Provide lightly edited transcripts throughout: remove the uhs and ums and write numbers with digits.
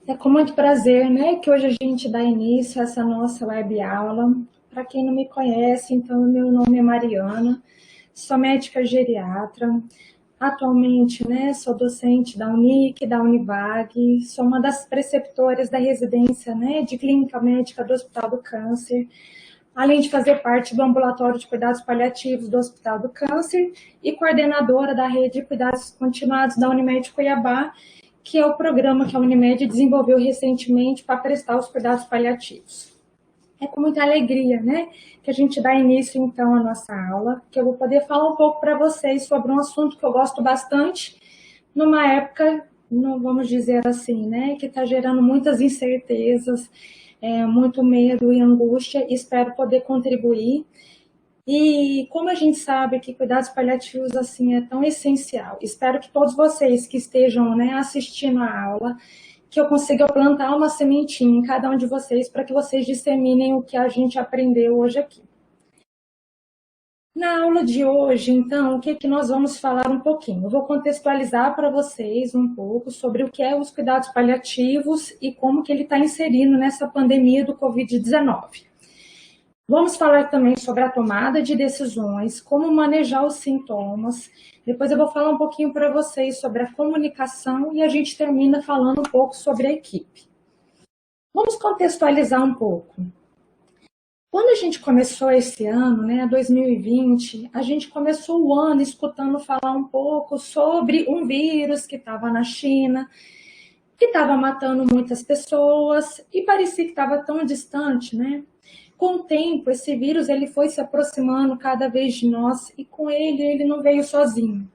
É com muito prazer, né, que hoje a gente dá início a essa nossa web aula. Para quem não me conhece, então, meu nome é Mariana, sou médica geriatra. Atualmente, né, sou docente da Unic, da Univag, sou uma das preceptoras da residência, né, de clínica médica do Hospital do Câncer, além de fazer parte do ambulatório de cuidados paliativos do Hospital do Câncer e coordenadora da rede de cuidados continuados da Unimed Cuiabá, que é o programa que a Unimed desenvolveu recentemente para prestar os cuidados paliativos. É com muita alegria, né, que a gente dá início, então, à nossa aula, que eu vou poder falar um pouco para vocês sobre um assunto que eu gosto bastante, numa época, não vamos dizer assim, né, que está gerando muitas incertezas, muito medo e angústia, e espero poder contribuir. E como a gente sabe que cuidados paliativos assim é tão essencial, espero que todos vocês que estejam, né, assistindo a aula, que eu consiga plantar uma sementinha em cada um de vocês para que vocês disseminem o que a gente aprendeu hoje aqui. Na aula de hoje, então, o que nós vamos falar um pouquinho? Eu vou contextualizar para vocês um pouco sobre o que é os cuidados paliativos e como que ele está inserido nessa pandemia do Covid-19. Vamos falar também sobre a tomada de decisões, como manejar os sintomas. Depois eu vou falar um pouquinho para vocês sobre a comunicação e a gente termina falando um pouco sobre a equipe. Vamos contextualizar um pouco. Quando a gente começou esse ano, né, 2020, a gente começou o ano escutando falar um pouco sobre um vírus que estava na China, que estava matando muitas pessoas e parecia que estava tão distante, né? Com o tempo, esse vírus ele foi se aproximando cada vez de nós e com ele não veio sozinho,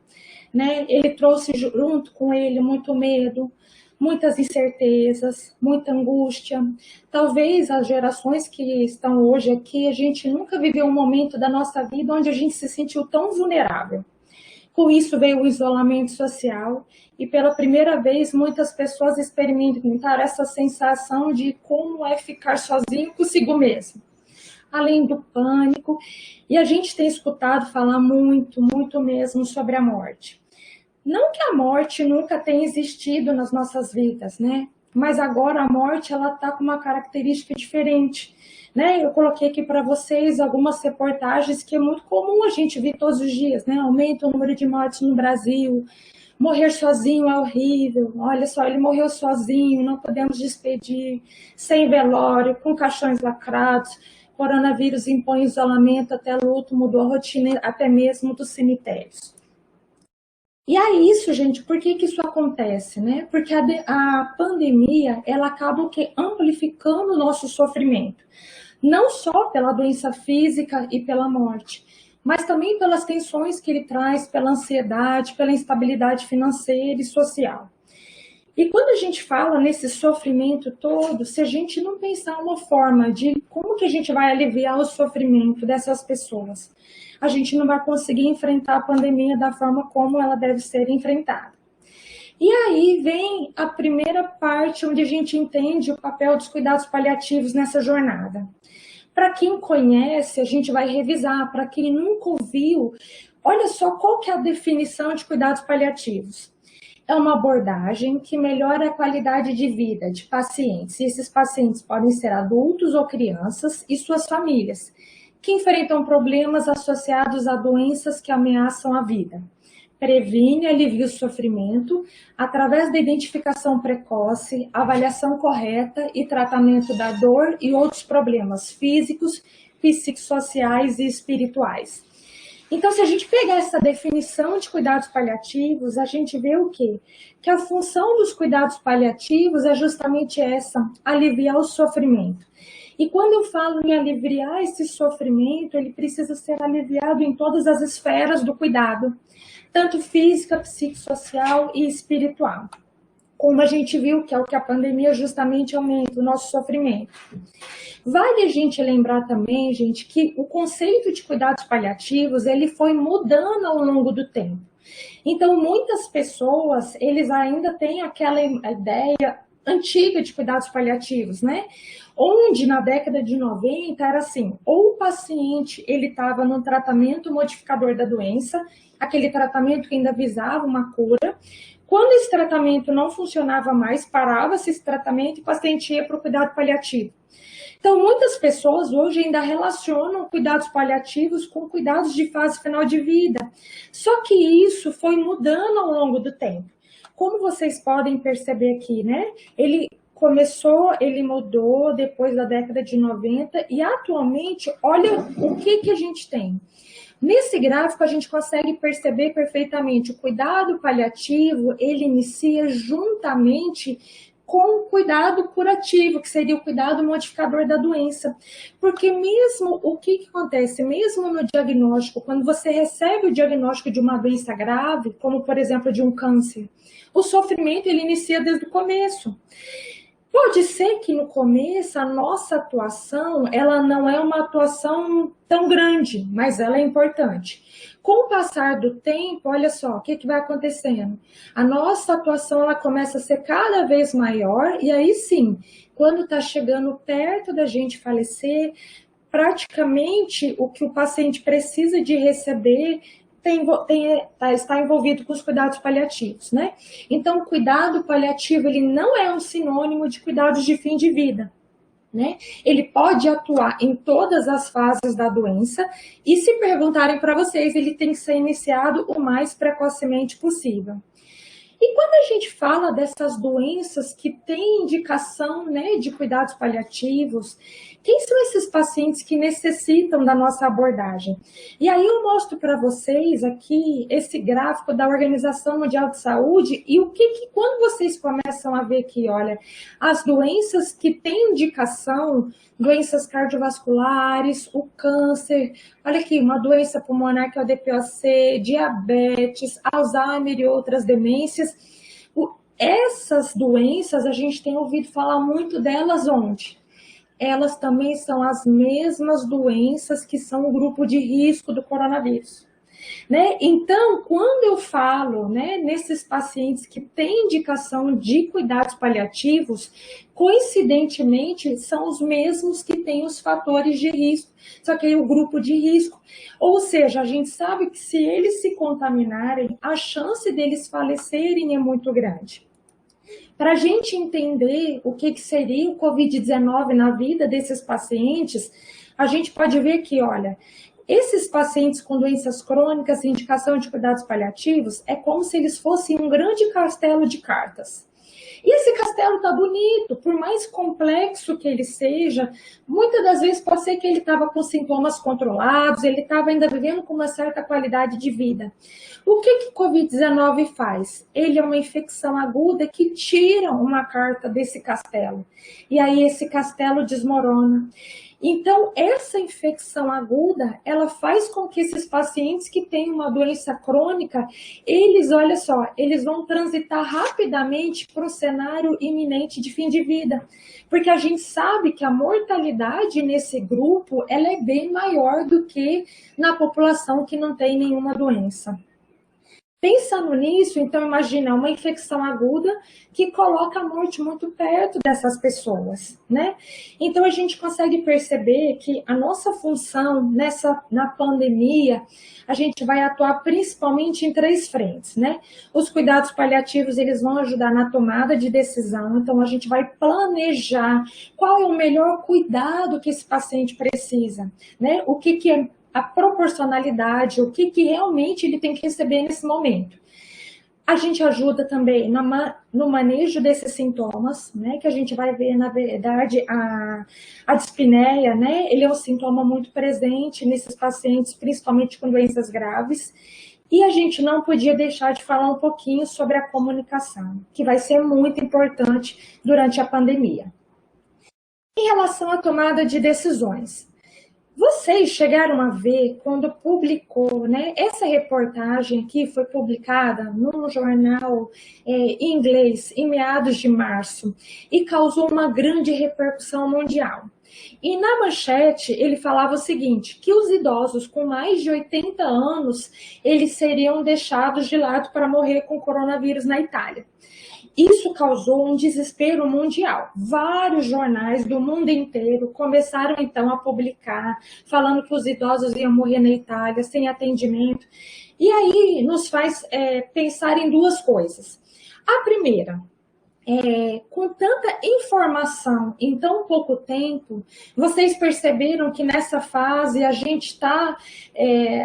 né? Ele trouxe junto com ele muito medo, muitas incertezas, muita angústia. Talvez as gerações que estão hoje aqui, a gente nunca viveu um momento da nossa vida onde a gente se sentiu tão vulnerável. Com isso veio o isolamento social e pela primeira vez muitas pessoas experimentaram essa sensação de como é ficar sozinho consigo mesmo. Além do pânico, e a gente tem escutado falar muito, muito mesmo sobre a morte. Não que a morte nunca tenha existido nas nossas vidas, né? Mas agora a morte, ela tá com uma característica diferente, né? Eu coloquei aqui para vocês algumas reportagens que é muito comum a gente ver todos os dias, né? Aumenta o número de mortes no Brasil, morrer sozinho é horrível, olha só, ele morreu sozinho, não podemos despedir, sem velório, com caixões lacrados, coronavírus impõe isolamento, até luto, mudou a rotina até mesmo dos cemitérios. E é isso, gente, por que isso acontece, né? Porque a pandemia, ela acaba amplificando o nosso sofrimento, não só pela doença física e pela morte, mas também pelas tensões que ele traz, pela ansiedade, pela instabilidade financeira e social. E quando a gente fala nesse sofrimento todo, se a gente não pensar uma forma de como que a gente vai aliviar o sofrimento dessas pessoas, a gente não vai conseguir enfrentar a pandemia da forma como ela deve ser enfrentada. E aí vem a primeira parte onde a gente entende o papel dos cuidados paliativos nessa jornada. Para quem conhece, a gente vai revisar. Para quem nunca ouviu, olha só qual que é a definição de cuidados paliativos. É uma abordagem que melhora a qualidade de vida de pacientes. E esses pacientes podem ser adultos ou crianças e suas famílias, que enfrentam problemas associados a doenças que ameaçam a vida. Previne e alivia o sofrimento através da identificação precoce, avaliação correta e tratamento da dor e outros problemas físicos, psicossociais e espirituais. Então, se a gente pegar essa definição de cuidados paliativos, a gente vê o quê? Que a função dos cuidados paliativos é justamente essa, aliviar o sofrimento. E quando eu falo em aliviar esse sofrimento, ele precisa ser aliviado em todas as esferas do cuidado, tanto física, psicossocial e espiritual. Como a gente viu, que é o que a pandemia justamente aumenta, o nosso sofrimento. Vale a gente lembrar também, gente, que o conceito de cuidados paliativos, ele foi mudando ao longo do tempo. Então, muitas pessoas, eles ainda têm aquela ideia antiga de cuidados paliativos, né? Onde na década de 90 era assim, ou o paciente ele estava no tratamento modificador da doença, aquele tratamento que ainda visava uma cura, Quando esse tratamento não funcionava mais, parava-se esse tratamento e o paciente ia para o cuidado paliativo. Então, muitas pessoas hoje ainda relacionam cuidados paliativos com cuidados de fase final de vida. Só que isso foi mudando ao longo do tempo. Como vocês podem perceber aqui, né? Ele mudou depois da década de 90 e atualmente, olha o que a gente tem. Nesse gráfico, a gente consegue perceber perfeitamente o cuidado paliativo, ele inicia juntamente com o cuidado curativo, que seria o cuidado modificador da doença. Porque mesmo, o que acontece? Mesmo no diagnóstico, quando você recebe o diagnóstico de uma doença grave, como por exemplo de um câncer, o sofrimento ele inicia desde o começo. Pode ser que no começo a nossa atuação, ela não é uma atuação tão grande, mas ela é importante. Com o passar do tempo, olha só, o que vai acontecendo? A nossa atuação, ela começa a ser cada vez maior, e aí sim, quando está chegando perto da gente falecer, praticamente o que o paciente precisa de receber está envolvido com os cuidados paliativos, né? Então, o cuidado paliativo, ele não é um sinônimo de cuidados de fim de vida, né? Ele pode atuar em todas as fases da doença e, se perguntarem para vocês, ele tem que ser iniciado o mais precocemente possível. E quando a gente fala dessas doenças que têm indicação, né, de cuidados paliativos, quem são esses pacientes que necessitam da nossa abordagem? E aí eu mostro para vocês aqui esse gráfico da Organização Mundial de Saúde e o que quando vocês começam a ver aqui, olha, as doenças que têm indicação, doenças cardiovasculares, o câncer, olha aqui, uma doença pulmonar que é o DPOC, diabetes, Alzheimer e outras demências. Essas doenças, a gente tem ouvido falar muito delas onde? Elas também são as mesmas doenças que são o grupo de risco do coronavírus. Né? Então, quando eu falo, né, nesses pacientes que têm indicação de cuidados paliativos, coincidentemente são os mesmos que têm os fatores de risco, só que aí o grupo de risco. Ou seja, a gente sabe que se eles se contaminarem, a chance deles falecerem é muito grande. Para a gente entender o que seria o Covid-19 na vida desses pacientes, a gente pode ver que, olha, esses pacientes com doenças crônicas e indicação de cuidados paliativos é como se eles fossem um grande castelo de cartas. E esse castelo está bonito, por mais complexo que ele seja, muitas das vezes pode ser que ele estava com sintomas controlados, ele estava ainda vivendo com uma certa qualidade de vida. O que o Covid-19 faz? Ele é uma infecção aguda que tira uma carta desse castelo. E aí esse castelo desmorona. Então, essa infecção aguda, ela faz com que esses pacientes que têm uma doença crônica, eles, olha só, eles vão transitar rapidamente para o cenário iminente de fim de vida. Porque a gente sabe que a mortalidade nesse grupo, ela é bem maior do que na população que não tem nenhuma doença. Pensando nisso, então imagina uma infecção aguda que coloca a morte muito perto dessas pessoas, né? Então a gente consegue perceber que a nossa função na pandemia, a gente vai atuar principalmente em 3 frentes, né? Os cuidados paliativos, eles vão ajudar na tomada de decisão, então a gente vai planejar qual é o melhor cuidado que esse paciente precisa, né? O que é a proporcionalidade, o que realmente ele tem que receber nesse momento. A gente ajuda também no manejo desses sintomas, né, que a gente vai ver, na verdade, a dispneia, né, ele é um sintoma muito presente nesses pacientes, principalmente com doenças graves, e a gente não podia deixar de falar um pouquinho sobre a comunicação, que vai ser muito importante durante a pandemia. Em relação à tomada de decisões, vocês chegaram a ver quando publicou, né? Essa reportagem aqui foi publicada num jornal em inglês em meados de março e causou uma grande repercussão mundial. E na manchete ele falava o seguinte, que os idosos com mais de 80 anos, eles seriam deixados de lado para morrer com coronavírus na Itália. Isso causou um desespero mundial. Vários jornais do mundo inteiro começaram, então, a publicar, falando que os idosos iam morrer na Itália sem atendimento. E aí nos faz pensar em duas coisas. A primeira, com tanta informação em tão pouco tempo, vocês perceberam que nessa fase a gente está,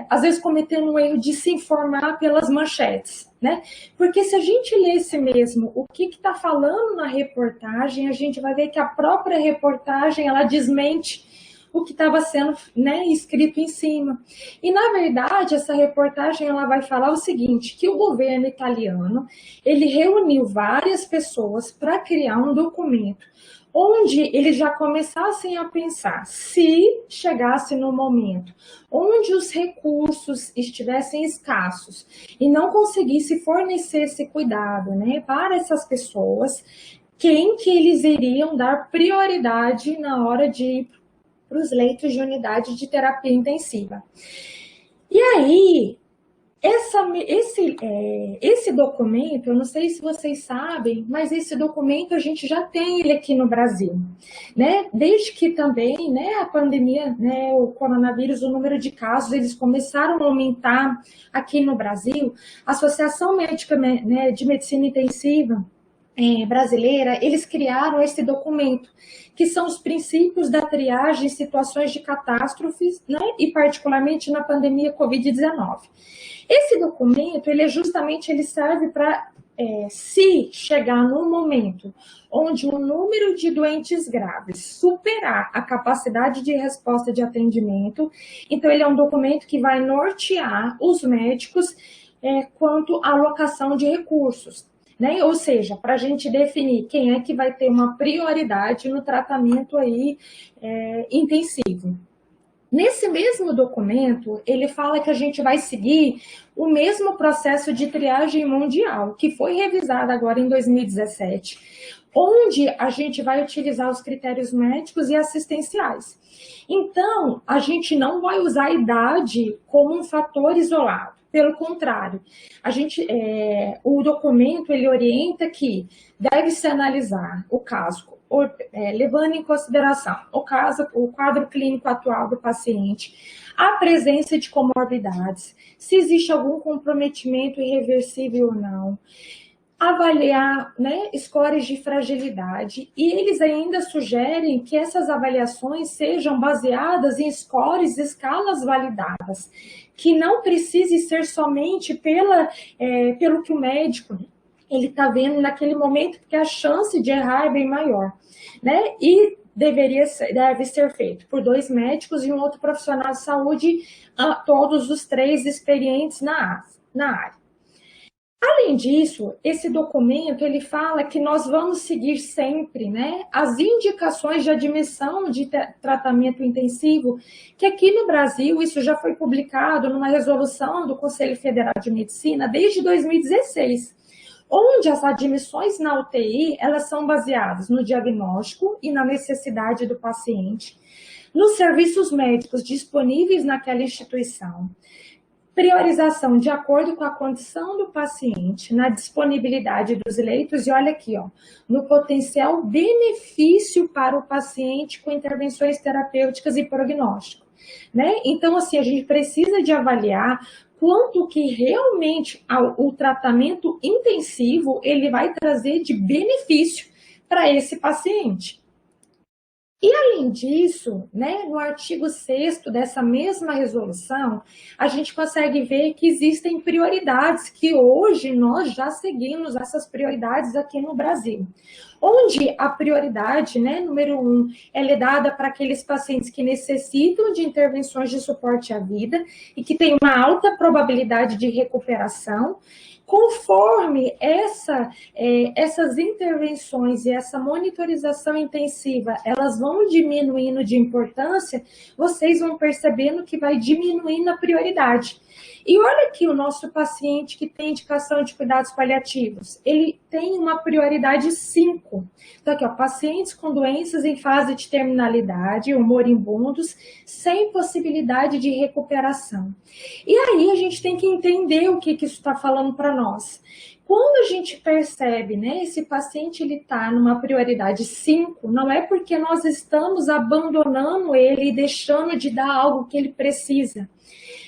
às vezes, cometendo um erro de se informar pelas manchetes, né? Porque se a gente lesse mesmo o que está falando na reportagem, a gente vai ver que a própria reportagem, ela desmente o que estava sendo, né, escrito em cima. E, na verdade, essa reportagem ela vai falar o seguinte, que o governo italiano, ele reuniu várias pessoas para criar um documento onde eles já começassem a pensar, se chegasse no momento onde os recursos estivessem escassos e não conseguisse fornecer esse cuidado, né, para essas pessoas, quem que eles iriam dar prioridade na hora de ir para os leitos de unidade de terapia intensiva. E aí, esse documento, eu não sei se vocês sabem, mas esse documento a gente já tem ele aqui no Brasil, né? Desde que também, né, a pandemia, né, o coronavírus, o número de casos, eles começaram a aumentar aqui no Brasil. A Associação Médica, né, de Medicina Intensiva brasileira, eles criaram esse documento, que são os princípios da triagem em situações de catástrofes, né, e particularmente na pandemia Covid-19. Esse documento, ele serve para, se chegar num momento onde o número de doentes graves superar a capacidade de resposta de atendimento, então ele é um documento que vai nortear os médicos quanto à alocação de recursos. Né? Ou seja, para a gente definir quem é que vai ter uma prioridade no tratamento aí, intensivo. Nesse mesmo documento, ele fala que a gente vai seguir o mesmo processo de triagem mundial, que foi revisado agora em 2017, onde a gente vai utilizar os critérios médicos e assistenciais. Então, a gente não vai usar a idade como um fator isolado. Pelo contrário, o documento ele orienta que deve-se analisar o caso, levando em consideração o quadro clínico atual do paciente, a presença de comorbidades, se existe algum comprometimento irreversível ou não, avaliar, né, scores de fragilidade, e eles ainda sugerem que essas avaliações sejam baseadas em scores e escalas validadas, que não precise ser somente pelo que o médico ele está vendo naquele momento, porque a chance de errar é bem maior, né? E deve ser feito por 2 médicos e um outro profissional de saúde, todos os 3 experientes na área. Além disso, esse documento ele fala que nós vamos seguir sempre, né, as indicações de admissão de tratamento intensivo, que aqui no Brasil isso já foi publicado numa resolução do Conselho Federal de Medicina desde 2016, onde as admissões na UTI elas são baseadas no diagnóstico e na necessidade do paciente, nos serviços médicos disponíveis naquela instituição, priorização de acordo com a condição do paciente, na disponibilidade dos leitos e olha aqui, ó, no potencial benefício para o paciente com intervenções terapêuticas e prognóstico, né? Então, assim, a gente precisa de avaliar quanto que realmente o tratamento intensivo ele vai trazer de benefício para esse paciente. E, além disso, né, no artigo 6º dessa mesma resolução, a gente consegue ver que existem prioridades, que hoje nós já seguimos essas prioridades aqui no Brasil. Onde a prioridade, né, número 1, ela é dada para aqueles pacientes que necessitam de intervenções de suporte à vida e que têm uma alta probabilidade de recuperação. Conforme essas intervenções e essa monitorização intensiva, elas vão diminuindo de importância, vocês vão percebendo que vai diminuindo a prioridade. E olha aqui o nosso paciente que tem indicação de cuidados paliativos, ele tem uma prioridade 5. Então aqui, ó, pacientes com doenças em fase de terminalidade ou moribundos, sem possibilidade de recuperação. E aí a gente tem que entender o que isso está falando para nós. Quando a gente percebe, né, esse paciente ele está numa prioridade 5, não é porque nós estamos abandonando ele e deixando de dar algo que ele precisa.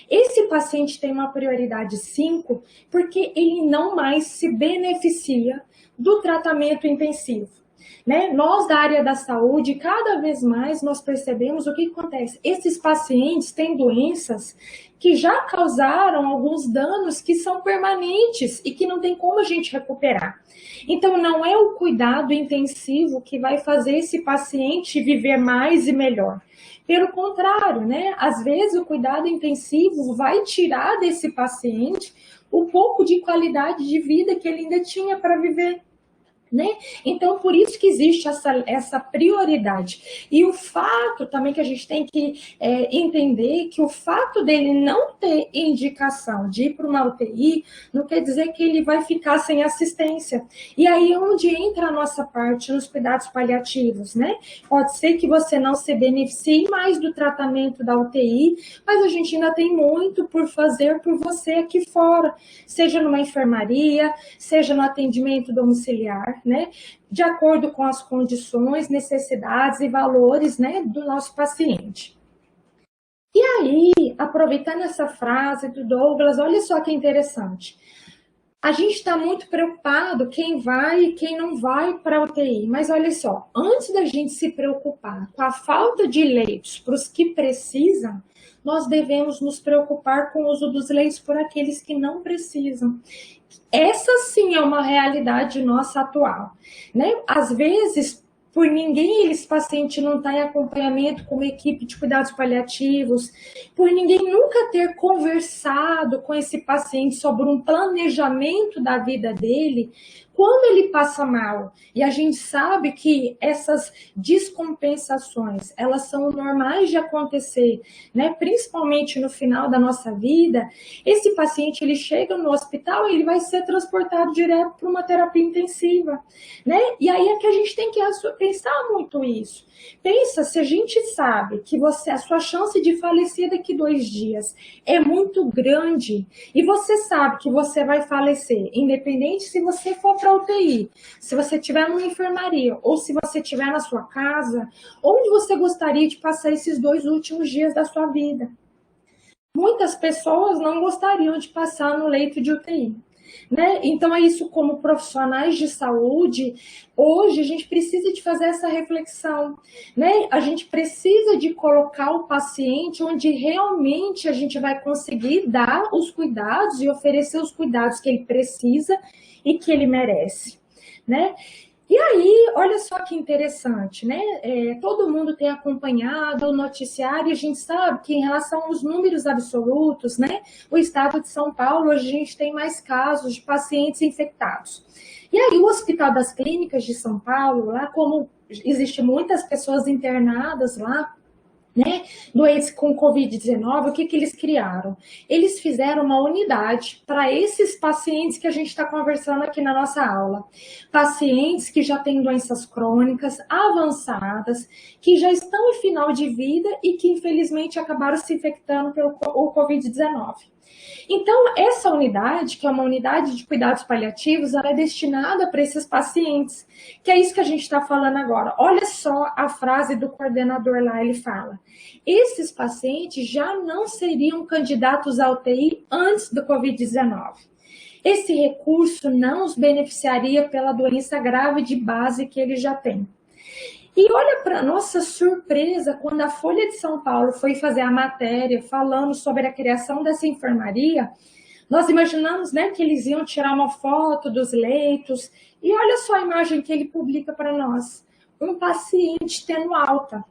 Esse paciente tem uma prioridade 5 porque ele não mais se beneficia do tratamento intensivo. Né? Nós da área da saúde, cada vez mais nós percebemos o que acontece. Esses pacientes têm doenças que já causaram alguns danos que são permanentes e que não tem como a gente recuperar. Então, não é o cuidado intensivo que vai fazer esse paciente viver mais e melhor. Pelo contrário, né? Às vezes o cuidado intensivo vai tirar desse paciente o pouco de qualidade de vida que ele ainda tinha para viver. Né? Então, por isso que existe essa prioridade. E o fato também que a gente tem que entender que o fato dele não ter indicação de ir para uma UTI não quer dizer que ele vai ficar sem assistência. E aí é onde entra a nossa parte nos cuidados paliativos, né? Pode ser que você não se beneficie mais do tratamento da UTI, mas a gente ainda tem muito por fazer por você aqui fora, seja numa enfermaria, seja no atendimento domiciliar, né, de acordo com as condições, necessidades e valores, né, do nosso paciente. E aí, aproveitando essa frase do Douglas, olha só que interessante. A gente está muito preocupado quem vai e quem não vai para a UTI, mas olha só, antes da gente se preocupar com a falta de leitos para os que precisam, nós devemos nos preocupar com o uso dos leitos por aqueles que não precisam. Essa sim é uma realidade nossa atual, né? Às vezes, por ninguém esse paciente não está em acompanhamento com uma equipe de cuidados paliativos, por ninguém nunca ter conversado com esse paciente sobre um planejamento da vida dele, quando ele passa mal, e a gente sabe que essas descompensações, elas são normais de acontecer, né? Principalmente no final da nossa vida, esse paciente, ele chega no hospital e ele vai ser transportado direto para uma terapia intensiva, né? E aí é que a gente tem que pensar muito isso. Pensa, se a gente sabe que a sua chance de falecer daqui 2 dias é muito grande, e você sabe que você vai falecer, independente se você for para UTI, se você estiver numa enfermaria, ou se você estiver na sua casa, onde você gostaria de passar esses 2 últimos dias da sua vida? Muitas pessoas não gostariam de passar no leito de UTI. Né? Então, é isso, como profissionais de saúde, hoje a gente precisa de fazer essa reflexão, né? A gente precisa de colocar o paciente onde realmente a gente vai conseguir dar os cuidados e oferecer os cuidados que ele precisa e que ele merece, né? E aí, olha só que interessante, né? Todo mundo tem acompanhado o noticiário e a gente sabe que em relação aos números absolutos, né? O estado de São Paulo, hoje a gente tem mais casos de pacientes infectados. E aí o Hospital das Clínicas de São Paulo, lá como existem muitas pessoas internadas lá, né, doentes com Covid-19, o que eles criaram? Eles fizeram uma unidade para esses pacientes que a gente está conversando aqui na nossa aula. Pacientes que já têm doenças crônicas avançadas, que já estão em final de vida e que infelizmente acabaram se infectando pelo Covid-19. Então, essa unidade, que é uma unidade de cuidados paliativos, ela é destinada para esses pacientes, que é isso que a gente está falando agora. Olha só a frase do coordenador lá, ele fala: esses pacientes já não seriam candidatos à UTI antes do Covid-19. Esse recurso não os beneficiaria pela doença grave de base que eles já têm. E olha para nossa surpresa, quando a Folha de São Paulo foi fazer a matéria falando sobre a criação dessa enfermaria, nós imaginamos, né, que eles iam tirar uma foto dos leitos, e olha só a imagem que ele publica para nós: um paciente tendo alta.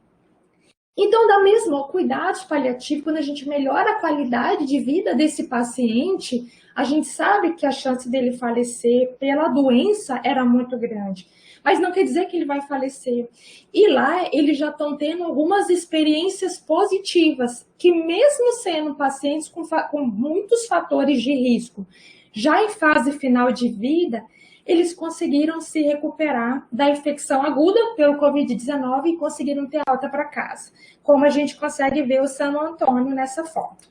Então, da mesma, cuidados paliativos, quando a gente melhora a qualidade de vida desse paciente, a gente sabe que a chance dele falecer pela doença era muito grande. Mas não quer dizer que ele vai falecer. E lá, eles já estão tendo algumas experiências positivas, que mesmo sendo pacientes com muitos fatores de risco, já em fase final de vida, eles conseguiram se recuperar da infecção aguda pelo Covid-19 e conseguiram ter alta para casa, como a gente consegue ver o San Antônio nessa foto.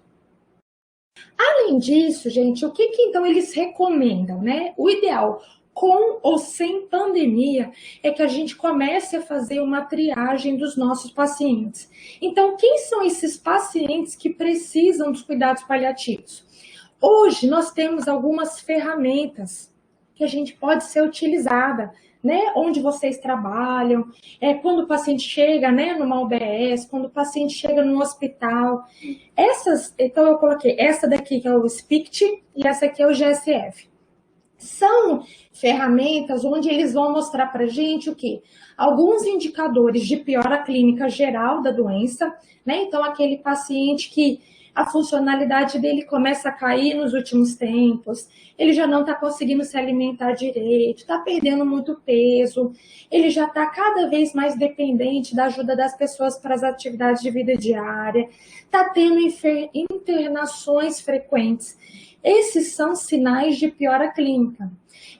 Além disso, gente, o que então eles recomendam, né? O ideal, com ou sem pandemia, é que a gente comece a fazer uma triagem dos nossos pacientes. Então, quem são esses pacientes que precisam dos cuidados paliativos? Hoje nós temos algumas ferramentas que a gente pode ser utilizada, né? Onde vocês trabalham, quando o paciente chega, né, numa UBS, quando o paciente chega no hospital. Essas, então eu coloquei essa daqui que é o SPICT e essa aqui é o GSF. São ferramentas onde eles vão mostrar para a gente o quê? Alguns indicadores de piora clínica geral da doença, né? Então, aquele paciente que a funcionalidade dele começa a cair nos últimos tempos, ele já não está conseguindo se alimentar direito, está perdendo muito peso, ele já está cada vez mais dependente da ajuda das pessoas para as atividades de vida diária, está tendo internações frequentes. Esses são sinais de piora clínica.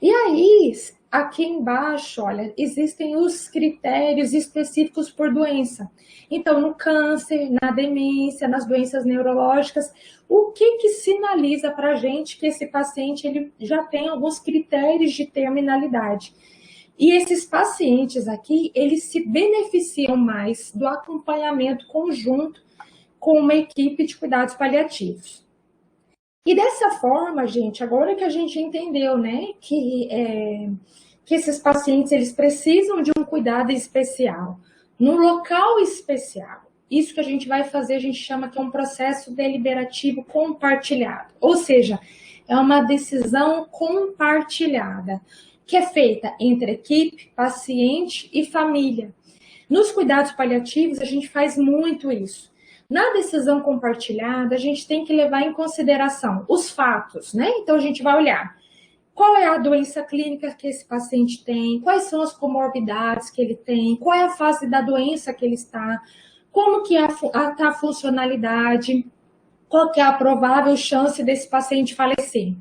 E aí, aqui embaixo, olha, existem os critérios específicos por doença. Então, no câncer, na demência, nas doenças neurológicas, o que sinaliza para a gente que esse paciente ele já tem alguns critérios de terminalidade? E esses pacientes aqui, eles se beneficiam mais do acompanhamento conjunto com uma equipe de cuidados paliativos. E dessa forma, gente, agora que a gente entendeu, né, que esses pacientes eles precisam de um cuidado especial, num local especial. Isso que a gente vai fazer, a gente chama que é um processo deliberativo compartilhado. Ou seja, é uma decisão compartilhada, que é feita entre equipe, paciente e família. Nos cuidados paliativos, a gente faz muito isso. Na decisão compartilhada, a gente tem que levar em consideração os fatos, né? Então, a gente vai olhar qual é a doença clínica que esse paciente tem, quais são as comorbidades que ele tem, qual é a fase da doença que ele está, como que está a funcionalidade, qual que é a provável chance desse paciente falecer.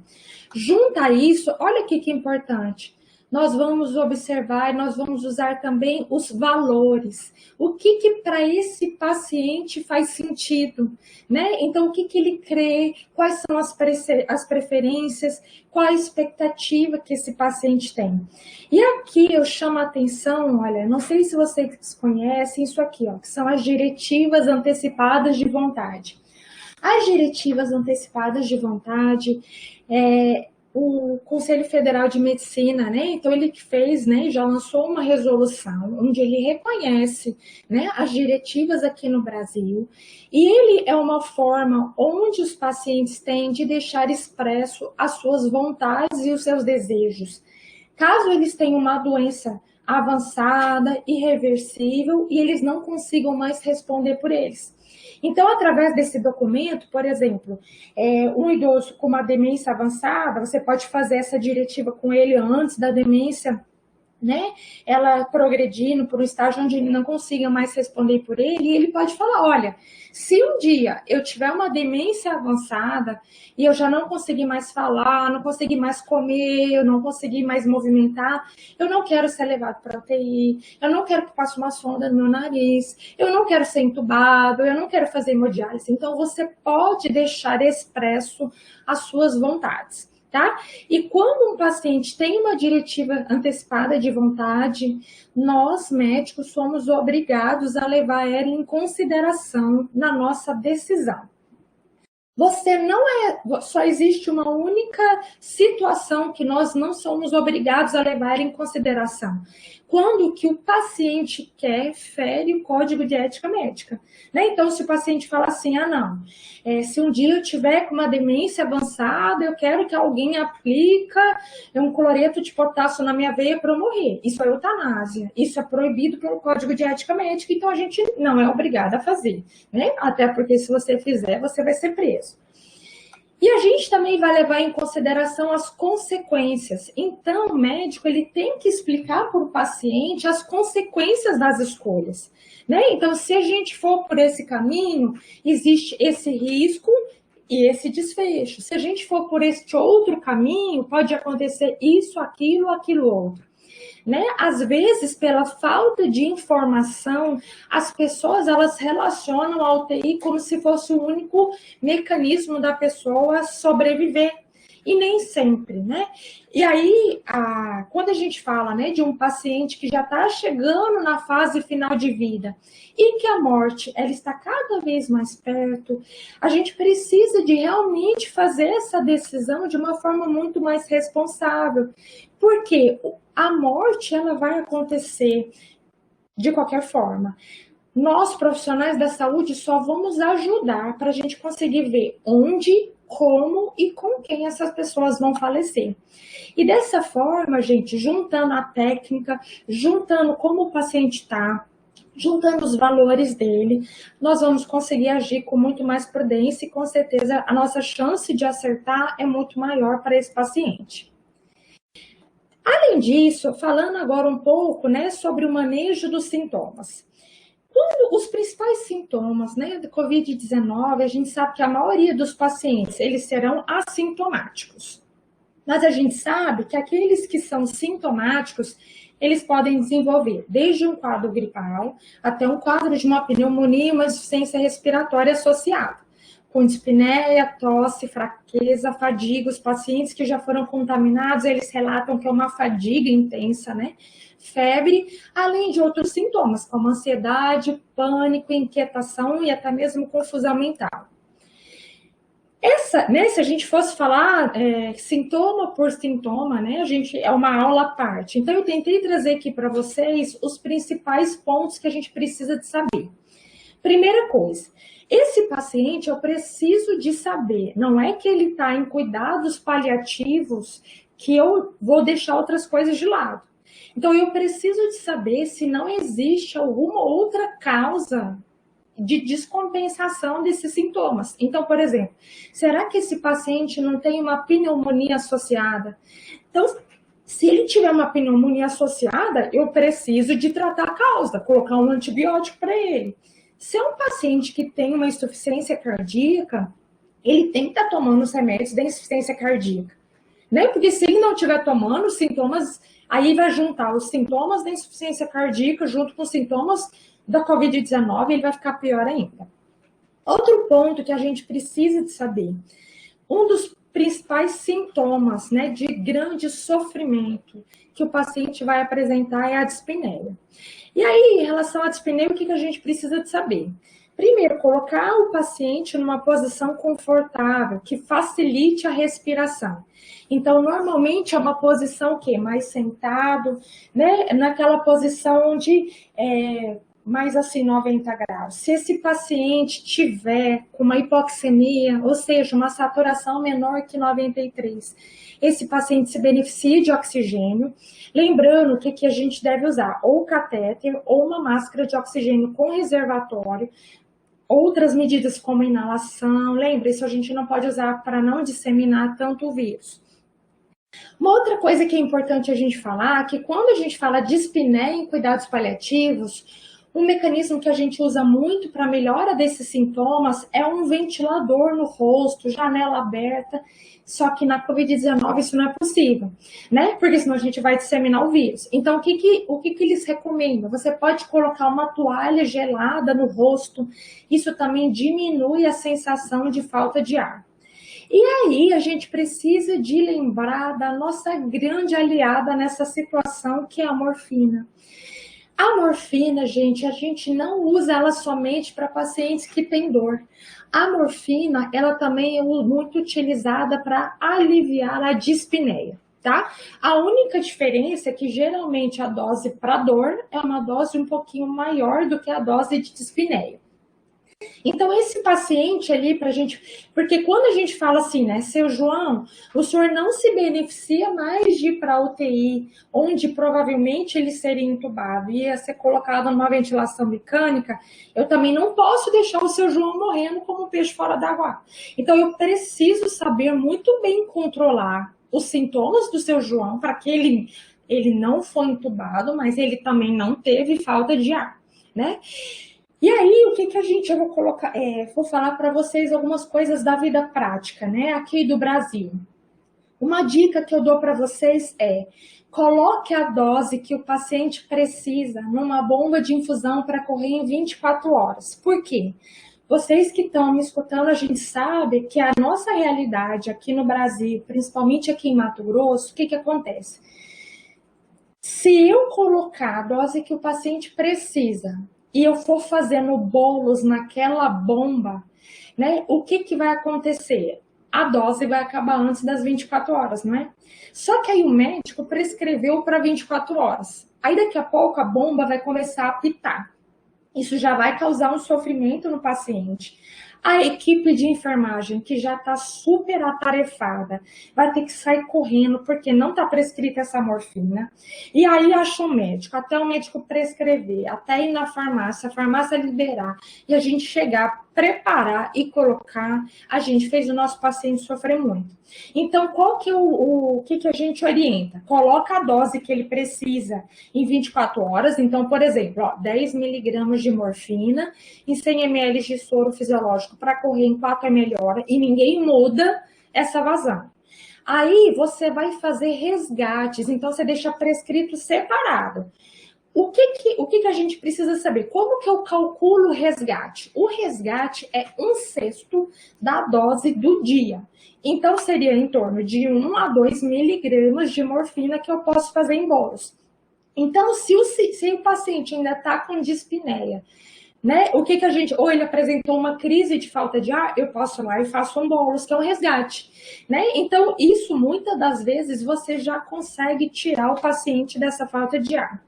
Junto a isso, olha aqui que importante, nós vamos observar, nós vamos usar também os valores. O que para esse paciente faz sentido, né? Então, o que ele crê, quais são as preferências, qual a expectativa que esse paciente tem. E aqui eu chamo a atenção, olha, não sei se vocês conhecem isso aqui, ó, que são as diretivas antecipadas de vontade. As diretivas antecipadas de vontade, o Conselho Federal de Medicina, né? Então ele que fez, né? Já lançou uma resolução onde ele reconhece, né? As diretivas aqui no Brasil e ele é uma forma onde os pacientes têm de deixar expresso as suas vontades e os seus desejos. Caso eles tenham uma doença avançada, irreversível e eles não consigam mais responder por eles. Então, através desse documento, por exemplo, um idoso com uma demência avançada, você pode fazer essa diretiva com ele antes da demência, né? Ela progredindo por um estágio onde ele não consiga mais responder por ele, e ele pode falar: olha, se um dia eu tiver uma demência avançada e eu já não conseguir mais falar, não conseguir mais comer, eu não conseguir mais movimentar, eu não quero ser levado para a UTI, eu não quero que passe uma sonda no meu nariz, eu não quero ser entubado, eu não quero fazer hemodiálise. Então, você pode deixar expresso as suas vontades. Tá? E quando um paciente tem uma diretiva antecipada de vontade, nós médicos somos obrigados a levar ela em consideração na nossa decisão. Você não só existe uma única situação que nós não somos obrigados a levar em consideração. Quando que o paciente quer, fere o código de ética médica. Né? Então, se o paciente fala assim, não, se um dia eu tiver com uma demência avançada, eu quero que alguém aplique um cloreto de potássio na minha veia para eu morrer. Isso é eutanásia. Isso é proibido pelo código de ética médica, então a gente não é obrigado a fazer. Né? Até porque se você fizer, você vai ser preso. E a gente também vai levar em consideração as consequências. Então, o médico ele tem que explicar para o paciente as consequências das escolhas. Né? Então, se a gente for por esse caminho, existe esse risco e esse desfecho. Se a gente for por este outro caminho, pode acontecer isso, aquilo outro. né? Às vezes, pela falta de informação, as pessoas elas relacionam a UTI como se fosse o único mecanismo da pessoa sobreviver. E nem sempre, né? E aí, quando a gente fala, né, de um paciente que já está chegando na fase final de vida e que a morte ela está cada vez mais perto, a gente precisa de realmente fazer essa decisão de uma forma muito mais responsável, porque a morte ela vai acontecer de qualquer forma. Nós, profissionais da saúde, só vamos ajudar para a gente conseguir ver onde, como e com quem essas pessoas vão falecer. E dessa forma, gente, juntando a técnica, juntando como o paciente está, juntando os valores dele, nós vamos conseguir agir com muito mais prudência e com certeza a nossa chance de acertar é muito maior para esse paciente. Além disso, falando agora um pouco, né, sobre o manejo dos sintomas. Os principais sintomas, né, do Covid-19, a gente sabe que a maioria dos pacientes, eles serão assintomáticos. Mas a gente sabe que aqueles que são sintomáticos, eles podem desenvolver desde um quadro gripal até um quadro de uma pneumonia e uma insuficiência respiratória associada, com dispneia, tosse, fraqueza, fadiga. Os pacientes que já foram contaminados, eles relatam que é uma fadiga intensa, né? Febre, além de outros sintomas, como ansiedade, pânico, inquietação e até mesmo confusão mental. Se a gente fosse falar sintoma por sintoma, né, é uma aula à parte. Então, eu tentei trazer aqui para vocês os principais pontos que a gente precisa de saber. Primeira coisa, esse paciente eu preciso de saber, não é que ele está em cuidados paliativos que eu vou deixar outras coisas de lado. Então, eu preciso de saber se não existe alguma outra causa de descompensação desses sintomas. Então, por exemplo, será que esse paciente não tem uma pneumonia associada? Então, se ele tiver uma pneumonia associada, eu preciso de tratar a causa, colocar um antibiótico para ele. Se é um paciente que tem uma insuficiência cardíaca, ele tem que estar tomando os remédios da insuficiência cardíaca, né? Porque se ele não estiver tomando os sintomas, aí vai juntar os sintomas da insuficiência cardíaca junto com os sintomas da Covid-19, ele vai ficar pior ainda. Outro ponto que a gente precisa de saber, um dos principais sintomas, né, de grande sofrimento que o paciente vai apresentar é a dispneia. E aí, em relação à dispneia, o que a gente precisa de saber? Primeiro, colocar o paciente numa posição confortável, que facilite a respiração. Então, normalmente é uma posição o quê? Mais sentado, né? Naquela posição onde mais assim 90 graus. Se esse paciente tiver com uma hipoxemia, ou seja, uma saturação menor que 93, esse paciente se beneficia de oxigênio. Lembrando que a gente deve usar ou catéter ou uma máscara de oxigênio com reservatório. Outras medidas como inalação, lembre-se, a gente não pode usar para não disseminar tanto o vírus. Uma outra coisa que é importante a gente falar, que quando a gente fala de dispneia em cuidados paliativos, um mecanismo que a gente usa muito para melhora desses sintomas é um ventilador no rosto, janela aberta, só que na Covid-19 isso não é possível, né? Porque senão a gente vai disseminar o vírus. Então, o que eles recomendam? Você pode colocar uma toalha gelada no rosto, isso também diminui a sensação de falta de ar. E aí a gente precisa de lembrar da nossa grande aliada nessa situação, que é a morfina. A morfina, gente, a gente não usa ela somente para pacientes que têm dor. A morfina, ela também é muito utilizada para aliviar a dispneia, tá? A única diferença é que geralmente a dose para dor é uma dose um pouquinho maior do que a dose de dispneia. Então, esse paciente ali, pra gente. Porque quando a gente fala assim, né, seu João, o senhor não se beneficia mais de ir para a UTI, onde provavelmente ele seria entubado e ia ser colocado numa ventilação mecânica, eu também não posso deixar o seu João morrendo como um peixe fora d'água. Então, eu preciso saber muito bem controlar os sintomas do seu João para que ele não foi entubado, mas ele também não teve falta de ar, né? E aí, eu vou colocar, vou falar para vocês algumas coisas da vida prática, né, aqui do Brasil. Uma dica que eu dou para vocês é, Coloque a dose que o paciente precisa numa bomba de infusão para correr em 24 horas. Por quê? Vocês que estão me escutando, a gente sabe que a nossa realidade aqui no Brasil, principalmente aqui em Mato Grosso, o que acontece? Se eu colocar a dose que o paciente precisa e eu for fazendo bolos naquela bomba, né, o que vai acontecer? A dose vai acabar antes das 24 horas, não é? Só que aí o médico prescreveu para 24 horas. Aí daqui a pouco a bomba vai começar a apitar. Isso já vai causar um sofrimento no paciente. A equipe de enfermagem, que já está super atarefada, vai ter que sair correndo porque não está prescrita essa morfina. E aí acha o médico, até o médico prescrever, até ir na farmácia, a farmácia liberar, e a gente chegar, preparar e colocar, a gente fez o nosso paciente sofrer muito. Então, qual que é o que a gente orienta? Coloca a dose que ele precisa em 24 horas. Então, por exemplo, 10 miligramas de morfina em 100 ml de soro fisiológico para correr em 4 ml hora e ninguém muda essa vazão. Aí, você vai fazer resgates. Então, você deixa prescrito separado. O que a gente precisa saber? Como que eu calculo o resgate? O resgate é 1/6 da dose do dia. Então, seria em torno de 1 a 2 miligramas de morfina que eu posso fazer em bolos. Então, se o paciente ainda está com dispneia, né? O que a gente... Ou ele apresentou uma crise de falta de ar, eu posso ir lá e faço um bolos, que é um resgate, né? Então, isso, muitas das vezes, você já consegue tirar o paciente dessa falta de ar.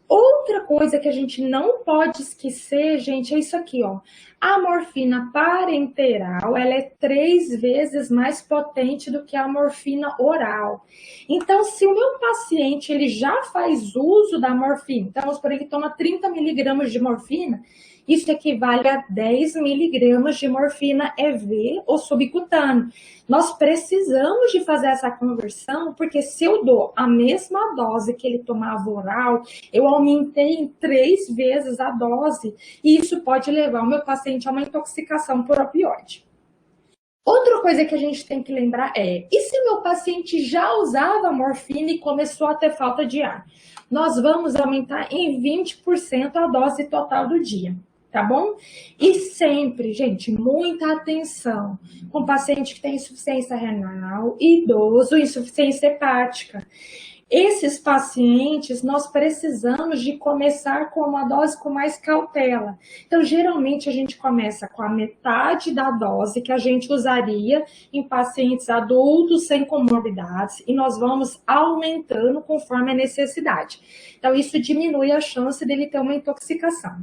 Outra coisa que a gente não pode esquecer, gente, é isso aqui, ó. A morfina parenteral, ela é 3 vezes mais potente do que a morfina oral. Então, se o meu paciente, ele já faz uso da morfina, então, vamos por ele toma 30 miligramas de morfina, isso equivale a 10 miligramas de morfina EV ou subcutâneo. Nós precisamos de fazer essa conversão, porque se eu dou a mesma dose que ele tomava oral, eu aumentei em 3 vezes a dose, e isso pode levar o meu paciente a uma intoxicação por opioide. Outra coisa que a gente tem que lembrar é, e se o meu paciente já usava morfina e começou a ter falta de ar? Nós vamos aumentar em 20% a dose total do dia. Tá bom? E sempre, gente, muita atenção com paciente que tem insuficiência renal, idoso, insuficiência hepática. Esses pacientes, nós precisamos de começar com uma dose com mais cautela. Então, geralmente, a gente começa com a metade da dose que a gente usaria em pacientes adultos sem comorbidades e nós vamos aumentando conforme a necessidade. Então, isso diminui a chance dele ter uma intoxicação.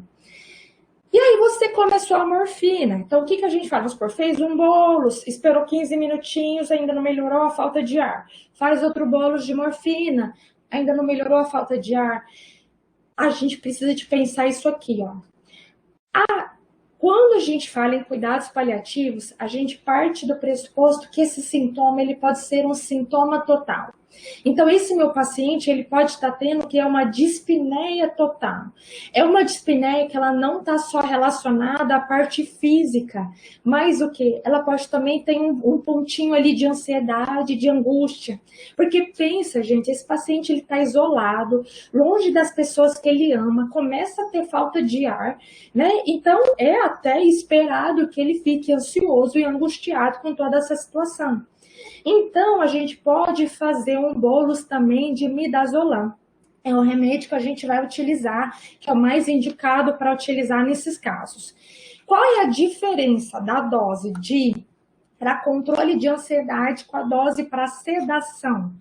E aí você começou a morfina. Então, o que a gente faz? Vamos supor, fez um bolo, esperou 15 minutinhos, ainda não melhorou a falta de ar. Faz outro bolo de morfina, ainda não melhorou a falta de ar. A gente precisa de pensar isso aqui, ó. Quando a gente fala em cuidados paliativos, a gente parte do pressuposto que esse sintoma ele pode ser um sintoma total. Então, esse meu paciente, ele pode estar tendo que é uma dispneia total. É uma dispneia que ela não está só relacionada à parte física, mas o que? Ela pode também ter um pontinho ali de ansiedade, de angústia. Porque pensa, gente, esse paciente ele está isolado, longe das pessoas que ele ama, começa a ter falta de ar, né? Então, é até esperado que ele fique ansioso e angustiado com toda essa situação. Então, a gente pode fazer um bolos também de midazolam. É um remédio que a gente vai utilizar, que é o mais indicado para utilizar nesses casos. Qual é a diferença da dose para controle de ansiedade com a dose para sedação?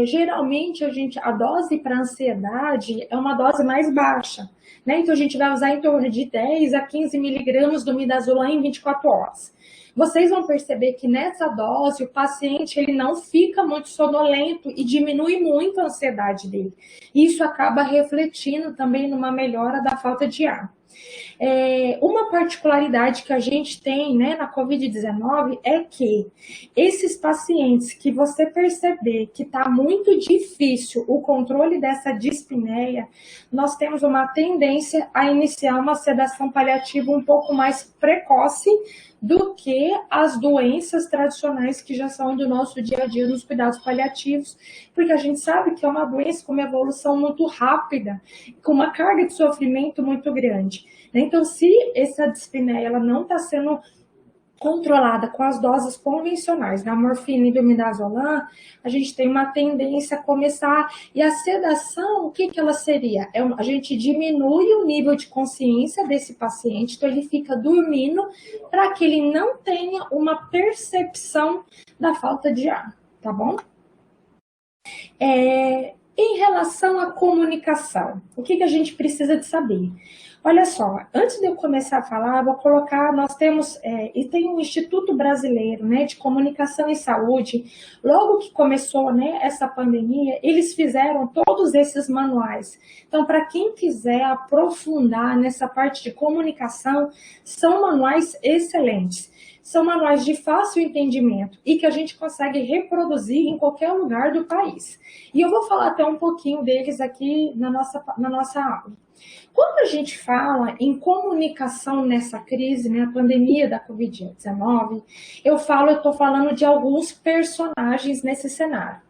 Geralmente, a dose para ansiedade é uma dose mais baixa, né? Então, a gente vai usar em torno de 10 a 15 miligramas do midazolam em 24 horas. Vocês vão perceber que nessa dose o paciente ele não fica muito sonolento e diminui muito a ansiedade dele. Isso acaba refletindo também numa melhora da falta de ar. Uma particularidade que a gente tem, né, na Covid-19 é que esses pacientes que você perceber que está muito difícil o controle dessa dispneia, nós temos uma tendência a iniciar uma sedação paliativa um pouco mais precoce do que as doenças tradicionais que já são do nosso dia a dia nos cuidados paliativos, porque a gente sabe que é uma doença com uma evolução muito rápida, com uma carga de sofrimento muito grande. Então, se essa dispneia ela não está sendo controlada com as doses convencionais da morfina e do midazolam, a gente tem uma tendência a começar. E a sedação, o que ela seria? A gente diminui o nível de consciência desse paciente, então ele fica dormindo para que ele não tenha uma percepção da falta de ar, tá bom? Em relação à comunicação, o que a gente precisa de saber? Olha só, antes de eu começar a falar, vou colocar, nós temos, e tem um Instituto Brasileiro, né, de Comunicação e Saúde, logo que começou, né, essa pandemia, eles fizeram todos esses manuais. Então, para quem quiser aprofundar nessa parte de comunicação, são manuais excelentes. São manuais de fácil entendimento e que a gente consegue reproduzir em qualquer lugar do país. E eu vou falar até um pouquinho deles aqui na nossa aula. Quando a gente fala em comunicação nessa crise, né, a pandemia da Covid-19, eu estou falando de alguns personagens nesse cenário.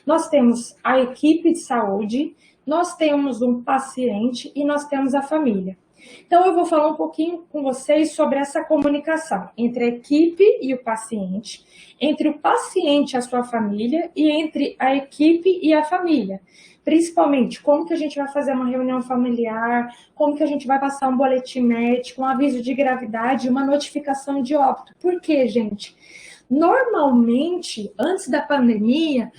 Nós temos a equipe de saúde, nós temos um paciente e nós temos a família. Então, eu vou falar um pouquinho com vocês sobre essa comunicação entre a equipe e o paciente, entre o paciente e a sua família e entre a equipe e a família. Principalmente, como que a gente vai fazer uma reunião familiar, como que a gente vai passar um boletim médico, um aviso de gravidade, uma notificação de óbito. Por quê, gente? Normalmente, antes da pandemia,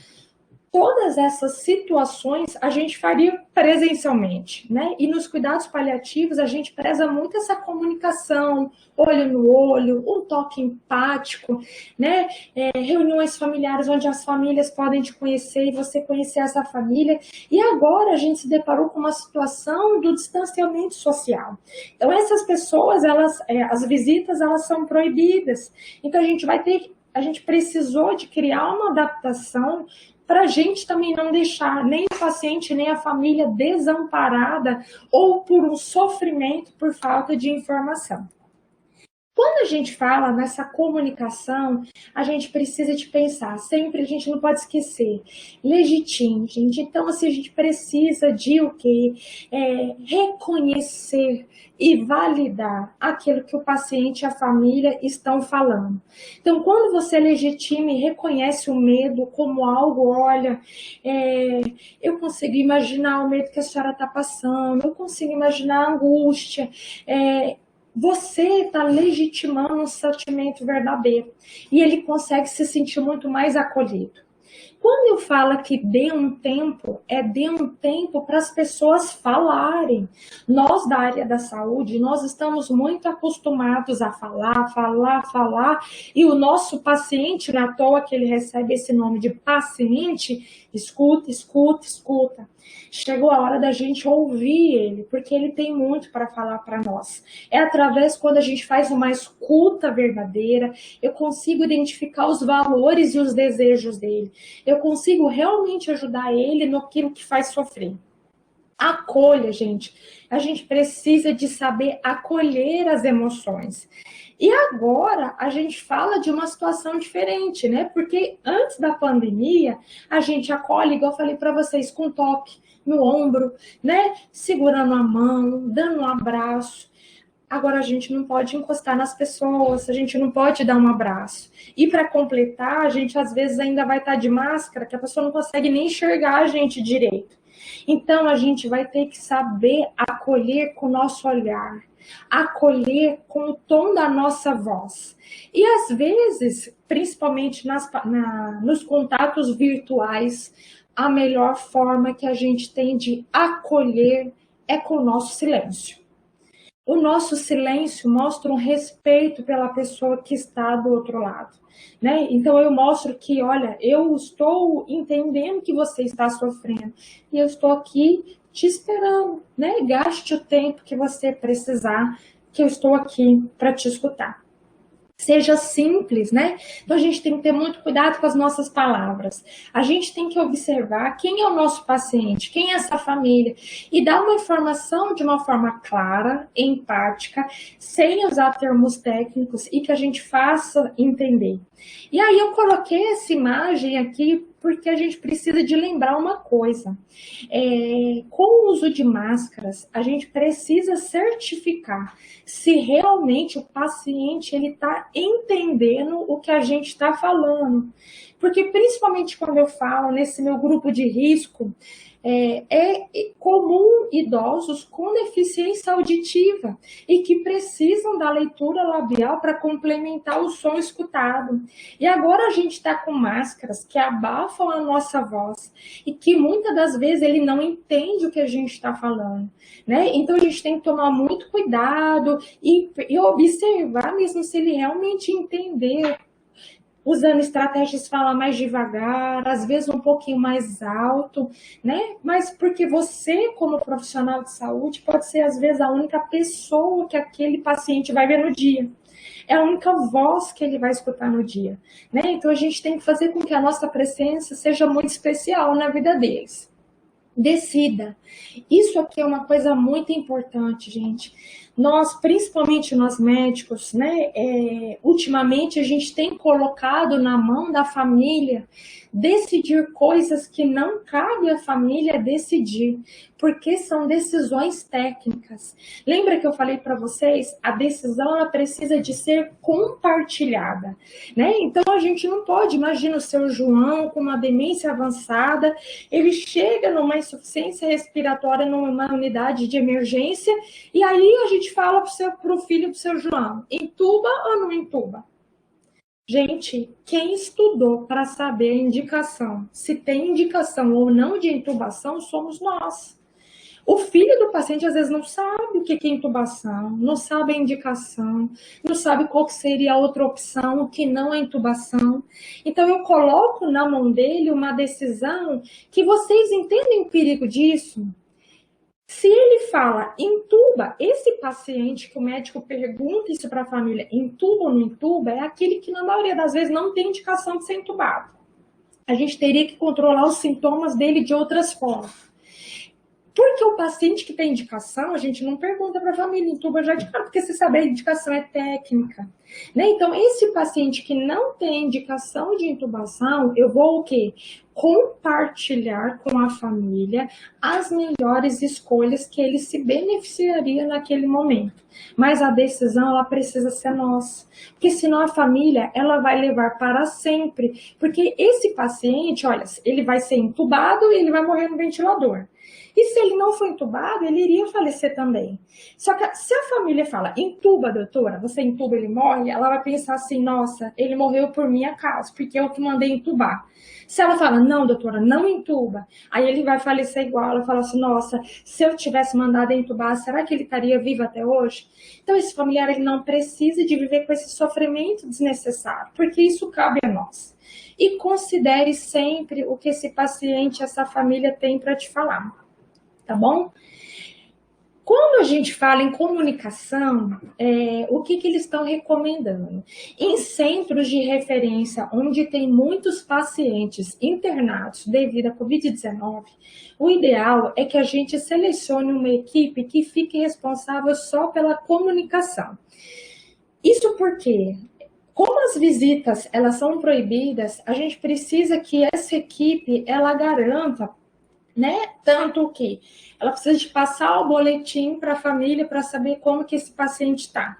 todas essas situações a gente faria presencialmente, né? E nos cuidados paliativos a gente preza muito essa comunicação, olho no olho, um toque empático, né? Reuniões familiares onde as famílias podem te conhecer e você conhecer essa família. E agora a gente se deparou com uma situação do distanciamento social. Então essas pessoas, as visitas, elas são proibidas. Então a gente precisou de criar uma adaptação para a gente também não deixar nem o paciente, nem a família desamparada ou por um sofrimento por falta de informação. Quando a gente fala nessa comunicação, a gente precisa de pensar, sempre a gente não pode esquecer, legítimo, gente. Então, assim, a gente precisa de o quê? Reconhecer e validar aquilo que o paciente e a família estão falando. Então, quando você legitima e reconhece o medo como algo, olha, eu consigo imaginar o medo que a senhora está passando, eu consigo imaginar a angústia, você está legitimando um sentimento verdadeiro e ele consegue se sentir muito mais acolhido. Quando eu falo que dê um tempo, dê um tempo para as pessoas falarem. Nós da área da saúde, nós estamos muito acostumados a falar, e o nosso paciente, não é à toa que ele recebe esse nome de paciente, escuta. Chegou a hora da gente ouvir ele, porque ele tem muito para falar para nós. É através, quando a gente faz uma escuta verdadeira, eu consigo identificar os valores e os desejos dele. Eu consigo realmente ajudar ele naquilo que faz sofrer. Acolha, gente. A gente precisa de saber acolher as emoções. E agora a gente fala de uma situação diferente, né? Porque antes da pandemia, a gente acolhe, igual eu falei para vocês, com toque no ombro, né? Segurando a mão, dando um abraço. Agora a gente não pode encostar nas pessoas, a gente não pode dar um abraço. E para completar, a gente às vezes ainda vai estar de máscara, que a pessoa não consegue nem enxergar a gente direito. Então a gente vai ter que saber acolher com o nosso olhar, acolher com o tom da nossa voz. E às vezes, principalmente nos contatos virtuais, a melhor forma que a gente tem de acolher é com o nosso silêncio. O nosso silêncio mostra um respeito pela pessoa que está do outro lado, né? Então eu mostro que, olha, eu estou entendendo que você está sofrendo e eu estou aqui te esperando, né? Gaste o tempo que você precisar, que eu estou aqui para te escutar. Seja simples, né? Então a gente tem que ter muito cuidado com as nossas palavras. A gente tem que observar quem é o nosso paciente, quem é essa família, e dar uma informação de uma forma clara, empática, sem usar termos técnicos e que a gente faça entender. E aí eu coloquei essa imagem aqui porque a gente precisa de lembrar uma coisa. Com o uso de máscaras, a gente precisa certificar se realmente o paciente ele está entendendo o que a gente está falando. Porque principalmente quando eu falo nesse meu grupo de risco, é comum idosos com deficiência auditiva e que precisam da leitura labial para complementar o som escutado. E agora a gente está com máscaras que abafam a nossa voz e que muitas das vezes ele não entende o que a gente está falando, né? Então a gente tem que tomar muito cuidado e observar mesmo se ele realmente entender, usando estratégias de falar mais devagar, às vezes um pouquinho mais alto, né? Mas porque você, como profissional de saúde, pode ser, às vezes, a única pessoa que aquele paciente vai ver no dia. É a única voz que ele vai escutar no dia, né? Então a gente tem que fazer com que a nossa presença seja muito especial na vida deles. Decida. Isso aqui é uma coisa muito importante, gente. Nós, principalmente nós médicos, né, ultimamente a gente tem colocado na mão da família decidir coisas que não cabe à família decidir, porque são decisões técnicas. Lembra que eu falei para vocês? A decisão ela precisa de ser compartilhada, né? Então a gente não pode, imagina o seu João com uma demência avançada, ele chega numa insuficiência respiratória numa unidade de emergência e aí a gente fala para o filho do seu João, entuba ou não entuba? Gente, quem estudou para saber a indicação, se tem indicação ou não de intubação, somos nós. O filho do paciente às vezes não sabe o que é intubação, não sabe a indicação, não sabe qual seria a outra opção, o que não é intubação. Então eu coloco na mão dele uma decisão que vocês entendem o perigo disso? Se ele fala intuba, esse paciente que o médico pergunta isso para a família, intuba ou não intuba, é aquele que na maioria das vezes não tem indicação de ser intubado. A gente teria que controlar os sintomas dele de outras formas. Porque o paciente que tem indicação, a gente não pergunta para a família, intuba já de cara, porque você sabe a indicação é técnica. Né? Então, esse paciente que não tem indicação de intubação, eu vou o quê? Compartilhar com a família as melhores escolhas que ele se beneficiaria naquele momento. Mas a decisão, ela precisa ser nossa. Porque senão a família, ela vai levar para sempre. Porque esse paciente, olha, ele vai ser intubado e ele vai morrer no ventilador. E se ele não for entubado, ele iria falecer também. Só que se a família fala, intuba, doutora, você intuba, ele morre, ela vai pensar assim, nossa, ele morreu por minha causa, porque eu que mandei entubar. Se ela fala, não, doutora, não intuba, aí ele vai falecer igual, ela fala assim, nossa, se eu tivesse mandado entubar, será que ele estaria vivo até hoje? Então esse familiar, ele não precisa de viver com esse sofrimento desnecessário, porque isso cabe a nós. E considere sempre o que esse paciente, essa família tem para te falar. Tá bom? Quando a gente fala em comunicação, o que eles estão recomendando? Em centros de referência, onde tem muitos pacientes internados devido à Covid-19, o ideal é que a gente selecione uma equipe que fique responsável só pela comunicação. Isso porque, como as visitas elas são proibidas, a gente precisa que essa equipe ela garanta, né? Tanto que ela precisa de passar o boletim para a família para saber como que esse paciente está.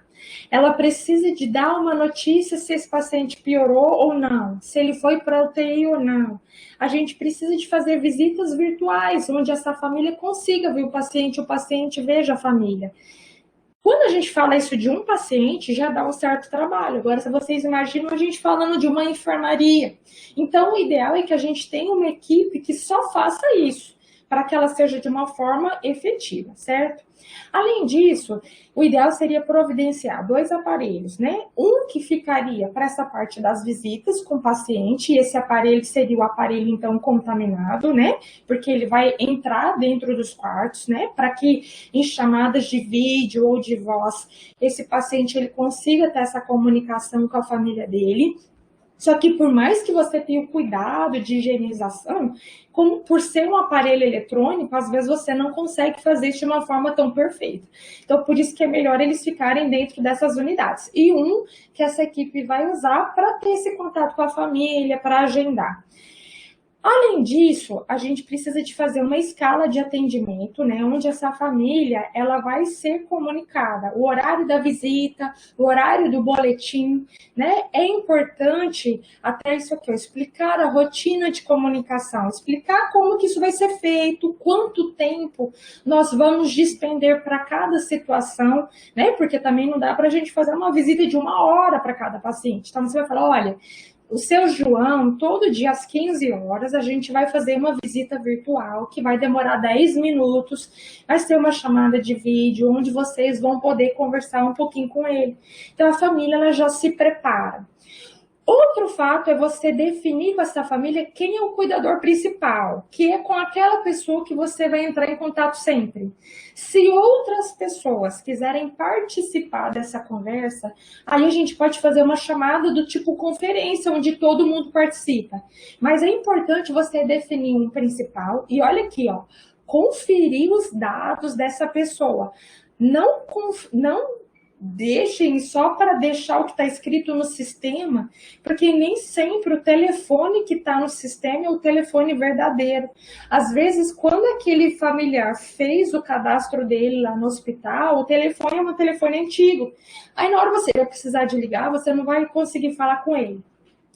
Ela precisa de dar uma notícia se esse paciente piorou ou não, se ele foi para a UTI ou não. A gente precisa de fazer visitas virtuais, onde essa família consiga ver o paciente veja a família. Quando a gente fala isso de um paciente, já dá um certo trabalho. Agora, se vocês imaginam a gente falando de uma enfermaria. Então, o ideal é que a gente tenha uma equipe que só faça isso. para que ela seja de uma forma efetiva, certo? Além disso, o ideal seria providenciar 2 aparelhos, né? Um que ficaria para essa parte das visitas com o paciente, e esse aparelho seria o aparelho, então, contaminado, né? Porque ele vai entrar dentro dos quartos, né? Para que em chamadas de vídeo ou de voz, esse paciente ele consiga ter essa comunicação com a família dele. Só que por mais que você tenha o cuidado de higienização, como por ser um aparelho eletrônico, às vezes você não consegue fazer isso de uma forma tão perfeita. Então, por isso que é melhor eles ficarem dentro dessas unidades. E um que essa equipe vai usar para ter esse contato com a família, para agendar. Além disso, a gente precisa de fazer uma escala de atendimento, né, onde essa família ela vai ser comunicada, o horário da visita, o horário do boletim, né? É importante até isso aqui, explicar a rotina de comunicação, explicar como que isso vai ser feito, quanto tempo nós vamos despender para cada situação, né? Porque também não dá para a gente fazer uma visita de 1 hora para cada paciente. Então você vai falar, olha, o seu João, todo dia às 15 horas, a gente vai fazer uma visita virtual que vai demorar 10 minutos, vai ser uma chamada de vídeo onde vocês vão poder conversar um pouquinho com ele. Então a família ela já se prepara. Outro fato é você definir com essa família quem é o cuidador principal, que é com aquela pessoa que você vai entrar em contato sempre. Se outras pessoas quiserem participar dessa conversa, aí a gente pode fazer uma chamada do tipo conferência, onde todo mundo participa. Mas é importante você definir um principal e olha aqui, ó, conferir os dados dessa pessoa. Não deixem só para deixar o que está escrito no sistema, porque nem sempre o telefone que está no sistema é o telefone verdadeiro. Às vezes, quando aquele familiar fez o cadastro dele lá no hospital, o telefone é um telefone antigo. Aí, na hora que você vai precisar de ligar, você não vai conseguir falar com ele.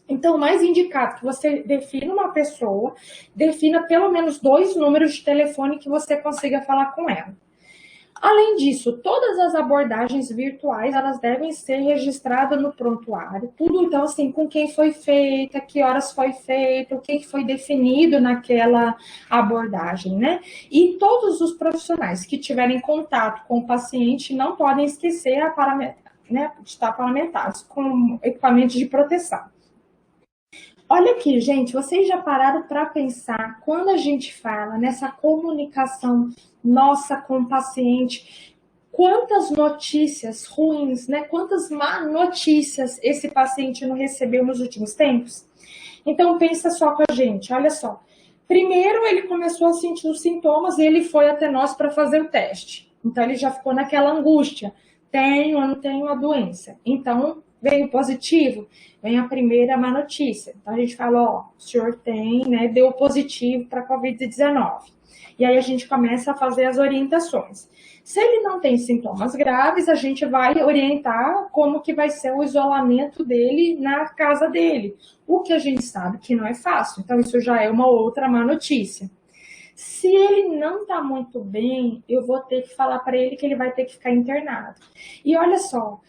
Então, mais indicado que você defina uma pessoa, defina pelo menos 2 números de telefone que você consiga falar com ela. Além disso, todas as abordagens virtuais, elas devem ser registradas no prontuário. Tudo, então, assim, com quem foi feita, que horas foi feita, o que foi definido naquela abordagem, né? E todos os profissionais que tiverem contato com o paciente não podem esquecer de estar paramentados com equipamentos de proteção. Olha aqui, gente, vocês já pararam para pensar quando a gente fala nessa comunicação nossa com o paciente, quantas notícias ruins, né? Quantas má notícias esse paciente não recebeu nos últimos tempos? Então pensa só com a gente, olha só. Primeiro ele começou a sentir os sintomas e ele foi até nós para fazer o teste. Então ele já ficou naquela angústia, tenho ou não tenho a doença. Então veio positivo, vem a primeira má notícia. Então a gente fala, ó, o senhor tem, né, deu positivo para a Covid-19. E aí a gente começa a fazer as orientações. Se ele não tem sintomas graves, a gente vai orientar como que vai ser o isolamento dele na casa dele. O que a gente sabe que não é fácil. Então isso já é uma outra má notícia. Se ele não está muito bem, eu vou ter que falar para ele que ele vai ter que ficar internado. E olha só,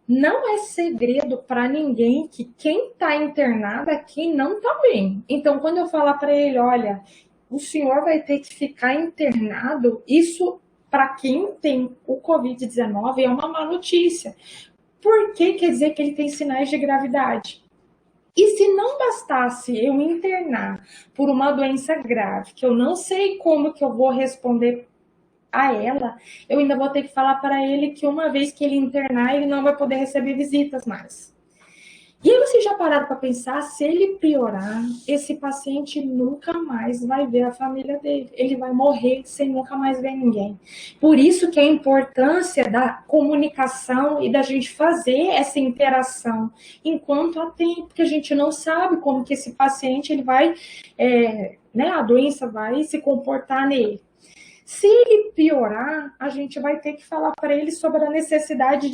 não é segredo para ninguém que quem está internado aqui não está bem. Então, quando eu falar para ele, olha, o senhor vai ter que ficar internado, isso para quem tem o Covid-19 é uma má notícia. Por que quer dizer que ele tem sinais de gravidade? E se não bastasse eu me internar por uma doença grave, que eu não sei como que eu vou responder a ela, eu ainda vou ter que falar para ele que uma vez que ele internar, ele não vai poder receber visitas mais. E aí vocês já pararam para pensar, se ele piorar, esse paciente nunca mais vai ver a família dele. Ele vai morrer sem nunca mais ver ninguém. Por isso que a importância da comunicação e da gente fazer essa interação enquanto há tempo, porque a gente não sabe como que esse paciente ele vai, a doença vai se comportar nele. Se ele piorar, a gente vai ter que falar para ele sobre a necessidade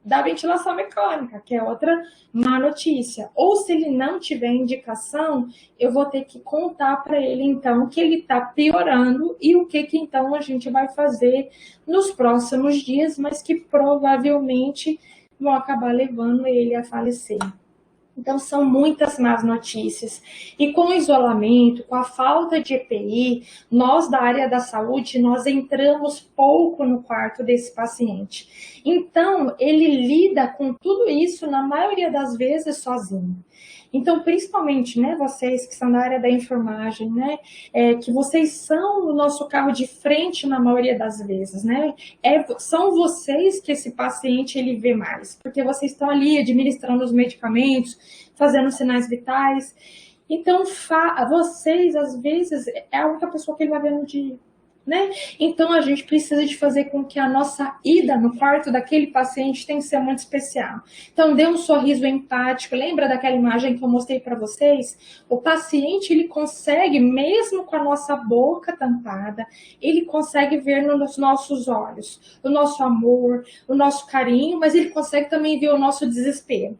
da ventilação mecânica, que é outra má notícia. Ou se ele não tiver indicação, eu vou ter que contar para ele, então, que ele está piorando e o que então a gente vai fazer nos próximos dias, mas que provavelmente vão acabar levando ele a falecer. Então, são muitas más notícias. E com o isolamento, com a falta de EPI, nós da área da saúde, nós entramos pouco no quarto desse paciente. Então, ele lida com tudo isso, na maioria das vezes, sozinho. Então, principalmente, né, vocês que são da área da enfermagem, né, que vocês são o nosso carro de frente na maioria das vezes, né, são vocês que esse paciente ele vê mais, porque vocês estão ali administrando os medicamentos, fazendo sinais vitais. Então, vocês, às vezes, é a única pessoa que ele vai ver no dia. Né? Então a gente precisa de fazer com que a nossa ida no quarto daquele paciente tem que ser muito especial. Então dê um sorriso empático, lembra daquela imagem que eu mostrei para vocês? O paciente ele consegue, mesmo com a nossa boca tampada, ele consegue ver nos nossos olhos o nosso amor, o nosso carinho, mas ele consegue também ver o nosso desespero.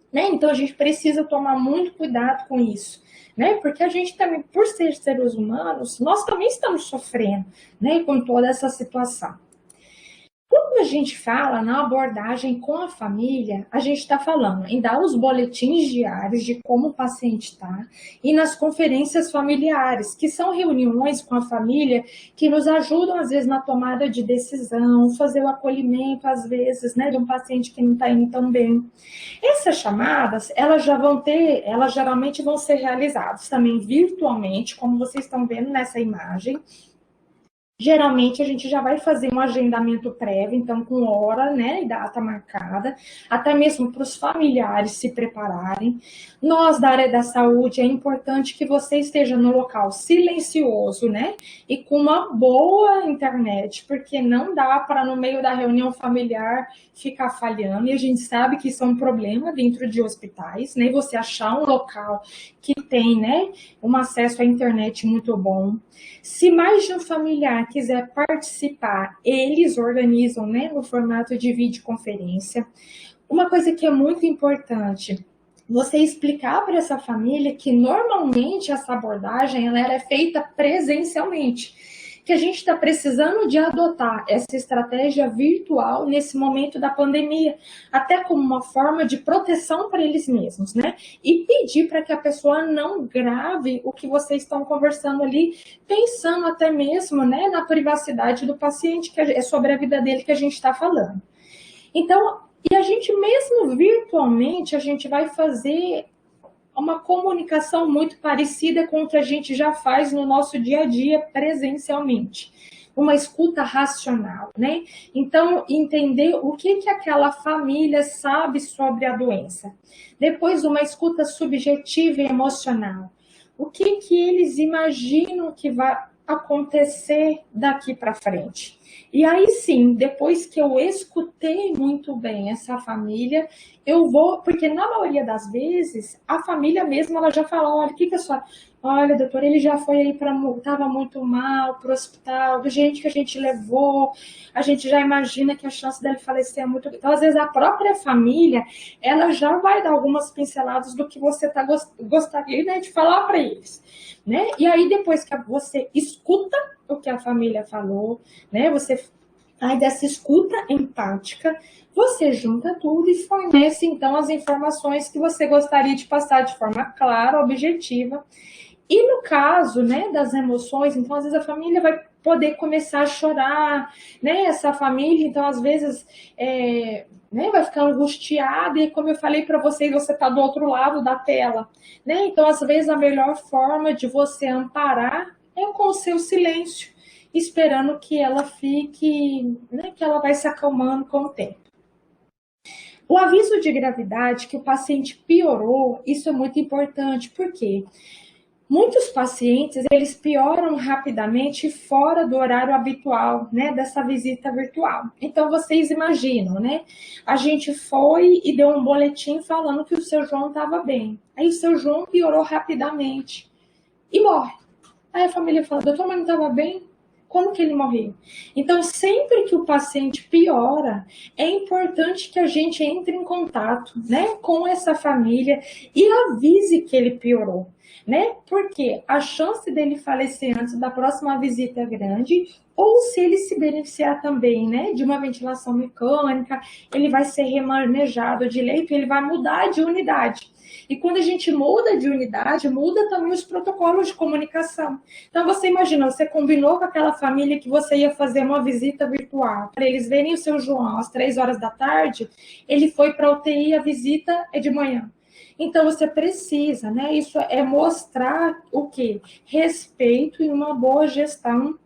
Né? Então a gente precisa tomar muito cuidado com isso. Né? Porque a gente também, por ser seres humanos, nós também estamos sofrendo, né, com toda essa situação. Quando a gente fala na abordagem com a família, a gente está falando em dar os boletins diários de como o paciente está e nas conferências familiares, que são reuniões com a família que nos ajudam, às vezes, na tomada de decisão, fazer o acolhimento, às vezes, né, de um paciente que não está indo tão bem. Essas chamadas, elas geralmente vão ser realizadas também virtualmente, como vocês estão vendo nessa imagem. Geralmente a gente já vai fazer um agendamento prévio, então com hora, né, e data marcada, até mesmo para os familiares se prepararem. Nós da área da saúde é importante que você esteja no local silencioso, né, e com uma boa internet, porque não dá para no meio da reunião familiar ficar falhando, e a gente sabe que isso é um problema dentro de hospitais, né, você achar um local que tem, né, um acesso à internet muito bom. Se mais de um familiar quiser participar, eles organizam, né, no formato de videoconferência. Uma coisa que é muito importante, você explicar para essa família que normalmente essa abordagem ela é feita presencialmente, que a gente está precisando de adotar essa estratégia virtual nesse momento da pandemia, até como uma forma de proteção para eles mesmos, né? E pedir para que a pessoa não grave o que vocês estão conversando ali, pensando até mesmo, né, na privacidade do paciente, que é sobre a vida dele que a gente está falando. Então, e a gente mesmo virtualmente, a gente vai fazer uma comunicação muito parecida com o que a gente já faz no nosso dia a dia presencialmente. Uma escuta racional, né? Então, entender o que aquela família sabe sobre a doença. Depois, uma escuta subjetiva e emocional. O que eles imaginam que vai acontecer daqui para frente? E aí sim, depois que eu escutei muito bem essa família, eu vou, porque na maioria das vezes, a família mesmo, ela já fala, olha, o que a sua... Olha, doutor, ele já foi aí estava muito mal para o hospital, do jeito que a gente levou, a gente já imagina que a chance dele falecer é muito... Então, às vezes, a própria família, ela já vai dar algumas pinceladas do que você gostaria, né, de falar para eles, né? E aí, depois que você escuta o que a família falou, né, aí dessa escuta empática, você junta tudo e fornece, então, as informações que você gostaria de passar de forma clara, objetiva. E no caso, né, das emoções, então, às vezes a família vai poder começar a chorar, né, essa família, então, às vezes, né, vai ficar angustiada, e como eu falei para vocês, você está do outro lado da tela, né, então, às vezes, a melhor forma de você amparar é com o seu silêncio, esperando que ela fique, né, que ela vai se acalmando com o tempo. O aviso de gravidade que o paciente piorou, isso é muito importante, porque muitos pacientes, eles pioram rapidamente fora do horário habitual, né, dessa visita virtual. Então, vocês imaginam, né, a gente foi e deu um boletim falando que o seu João estava bem. Aí o seu João piorou rapidamente e morre. Aí a família fala, doutor, mas não estava bem? Como que ele morreu? Então, sempre que o paciente piora, é importante que a gente entre em contato, né, com essa família e avise que ele piorou. né? Porque a chance dele falecer antes da próxima visita é grande, ou se ele se beneficiar também, né, de uma ventilação mecânica, ele vai ser remanejado de leito, ele vai mudar de unidade. E quando a gente muda de unidade, muda também os protocolos de comunicação. Então, você imagina, você combinou com aquela família que você ia fazer uma visita virtual, para eles verem o seu João às 3 horas da tarde, ele foi para a UTI, a visita é de manhã. Então, você precisa, né? Isso é mostrar o quê? Respeito e uma boa gestão,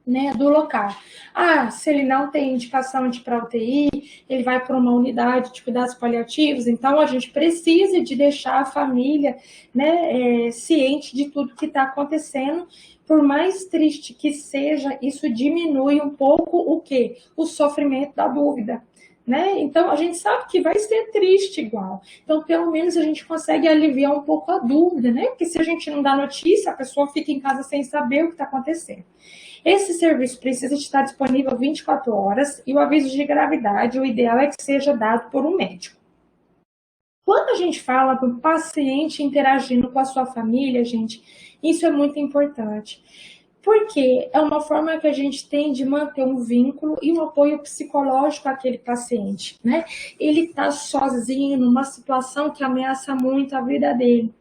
né, do local. Ah, se ele não tem indicação de ir para UTI, ele vai para uma unidade de cuidados paliativos, então a gente precisa de deixar a família, né, ciente de tudo que está acontecendo. Por mais triste que seja, isso diminui um pouco o quê? O sofrimento da dúvida. Né? Então, a gente sabe que vai ser triste igual. Então, pelo menos a gente consegue aliviar um pouco a dúvida, né? Porque se a gente não dá notícia, a pessoa fica em casa sem saber o que está acontecendo. Esse serviço precisa estar disponível 24 horas e o aviso de gravidade, o ideal é que seja dado por um médico. Quando a gente fala do paciente interagindo com a sua família, gente, isso é muito importante. Porque é uma forma que a gente tem de manter um vínculo e um apoio psicológico àquele paciente, né? Ele está sozinho numa situação que ameaça muito a vida dele.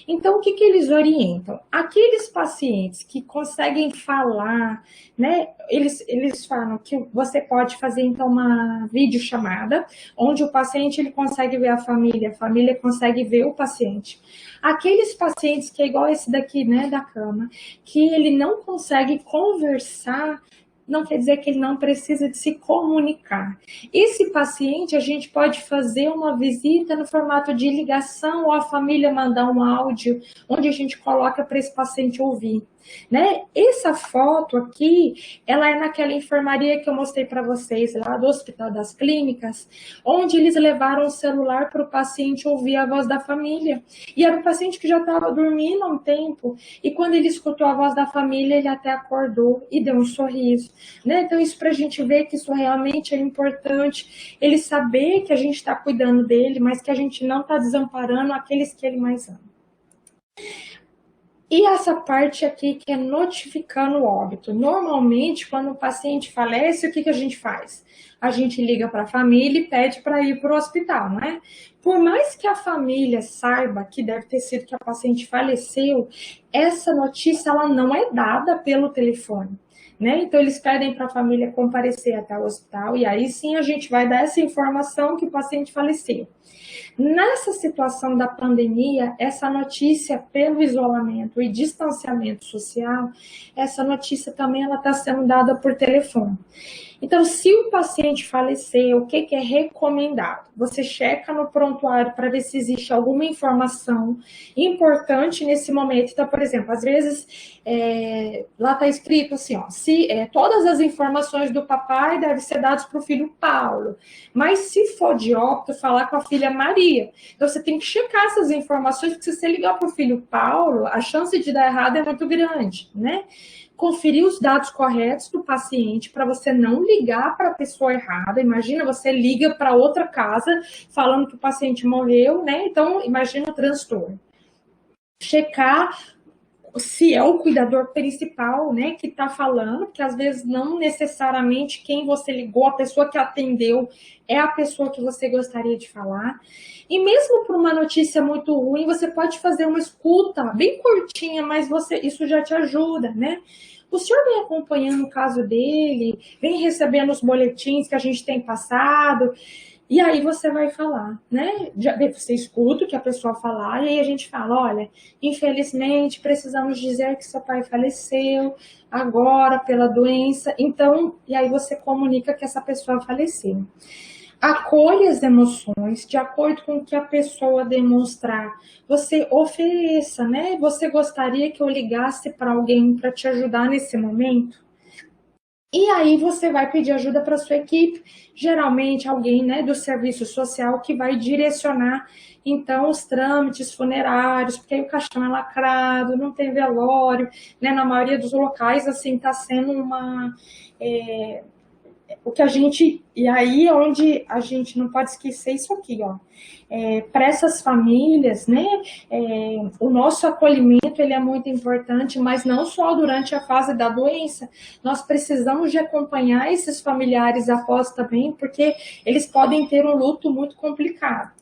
Então, o que, que eles orientam? Aqueles pacientes que conseguem falar, né? Eles falam que você pode fazer, então, uma videochamada, onde o paciente ele consegue ver a família consegue ver o paciente. Aqueles pacientes que é igual esse daqui, né, da cama, que ele não consegue conversar, não quer dizer que ele não precisa de se comunicar. Esse paciente, a gente pode fazer uma visita no formato de ligação ou a família mandar um áudio, onde a gente coloca para esse paciente ouvir. Né? Essa foto aqui, ela é naquela enfermaria que eu mostrei para vocês lá do Hospital das Clínicas, onde eles levaram o celular para o paciente ouvir a voz da família. E era um paciente que já estava dormindo há um tempo, e quando ele escutou a voz da família, ele até acordou e deu um sorriso. Né? Então, isso para a gente ver que isso realmente é importante, ele saber que a gente está cuidando dele, mas que a gente não está desamparando aqueles que ele mais ama. E essa parte aqui que é notificando o óbito. Normalmente, quando o paciente falece, o que, que a gente faz? A gente liga para a família e pede para ir para o hospital, né? Por mais que a família saiba que deve ter sido que a paciente faleceu, essa notícia ela não é dada pelo telefone. Né? Então, eles pedem para a família comparecer até o hospital e aí sim a gente vai dar essa informação que o paciente faleceu. Nessa situação da pandemia, essa notícia pelo isolamento e distanciamento social, essa notícia também ela está sendo dada por telefone. Então, se o paciente falecer, o que é recomendado? Você checa no prontuário para ver se existe alguma informação importante nesse momento. Então, por exemplo, às vezes lá está escrito assim, ó, se todas as informações do papai devem ser dadas para o filho Paulo, mas se for de óbito, falar com a filha Maria. Então, você tem que checar essas informações, porque se você ligar para o filho Paulo, a chance de dar errado é muito grande, né? Conferir os dados corretos do paciente para você não ligar para a pessoa errada. Imagina, você liga para outra casa falando que o paciente morreu, né? Então, imagina o transtorno. Checar se é o cuidador principal, né, que está falando, porque às vezes não necessariamente quem você ligou, a pessoa que atendeu, é a pessoa que você gostaria de falar. E mesmo por uma notícia muito ruim, você pode fazer uma escuta bem curtinha, mas isso já te ajuda, né? O senhor vem acompanhando o caso dele, vem recebendo os boletins que a gente tem passado, e aí você vai falar, né? Você escuta o que a pessoa falar, e aí a gente fala, olha, infelizmente precisamos dizer que seu pai faleceu agora pela doença, então, e aí você comunica que essa pessoa faleceu. Acolha as emoções de acordo com o que a pessoa demonstrar. Você ofereça, né? Você gostaria que eu ligasse para alguém para te ajudar nesse momento? E aí você vai pedir ajuda para sua equipe, geralmente alguém, né, do serviço social que vai direcionar então os trâmites funerários, porque aí o caixão é lacrado, não tem velório, né, na maioria dos locais assim está sendo o que a gente, e aí é onde a gente não pode esquecer isso aqui, ó. Para essas famílias, né, o nosso acolhimento ele é muito importante, mas não só durante a fase da doença. Nós precisamos de acompanhar esses familiares após também, porque eles podem ter um luto muito complicado.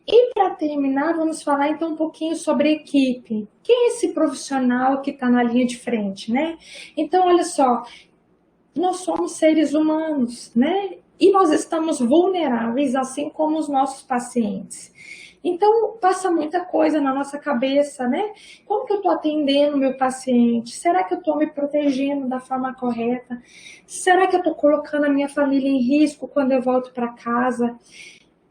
E para terminar, vamos falar então um pouquinho sobre a equipe. Quem é esse profissional que está na linha de frente, né? Então, olha só, nós somos seres humanos, né? E nós estamos vulneráveis, assim como os nossos pacientes. Então, passa muita coisa na nossa cabeça, né? Como que eu estou atendendo o meu paciente? Será que eu estou me protegendo da forma correta? Será que eu estou colocando a minha família em risco quando eu volto para casa?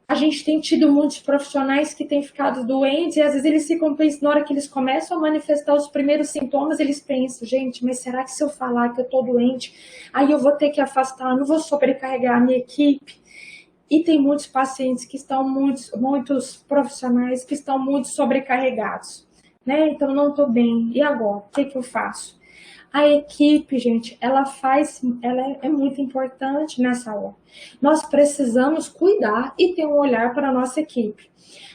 A gente tem tido muitos profissionais que têm ficado doentes e às vezes eles ficam pensando, na hora que eles começam a manifestar os primeiros sintomas, eles pensam, gente, mas será que se eu falar que eu estou doente, aí eu vou ter que afastar, não vou sobrecarregar a minha equipe? E tem muitos pacientes que estão, muitos profissionais que estão muito sobrecarregados, né? Então não estou bem, e agora? O que eu faço? A equipe, gente, ela é muito importante nessa hora. Nós precisamos cuidar e ter um olhar para a nossa equipe.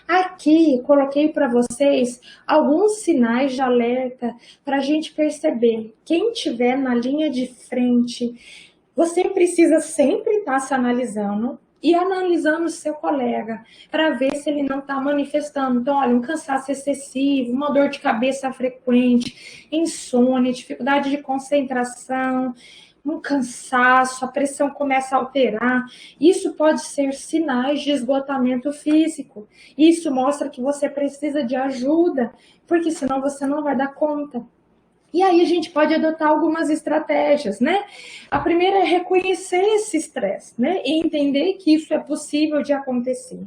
Aqui, coloquei para vocês alguns sinais de alerta para a gente perceber. Quem estiver na linha de frente, você precisa sempre estar se analisando e analisando o seu colega para ver se ele não está manifestando. Então, olha, um cansaço excessivo, uma dor de cabeça frequente, insônia, dificuldade de concentração, um cansaço, a pressão começa a alterar. Isso pode ser sinais de esgotamento físico. Isso mostra que você precisa de ajuda, porque senão você não vai dar conta. E aí a gente pode adotar algumas estratégias, né? A primeira é reconhecer esse estresse, né? E entender que isso é possível de acontecer.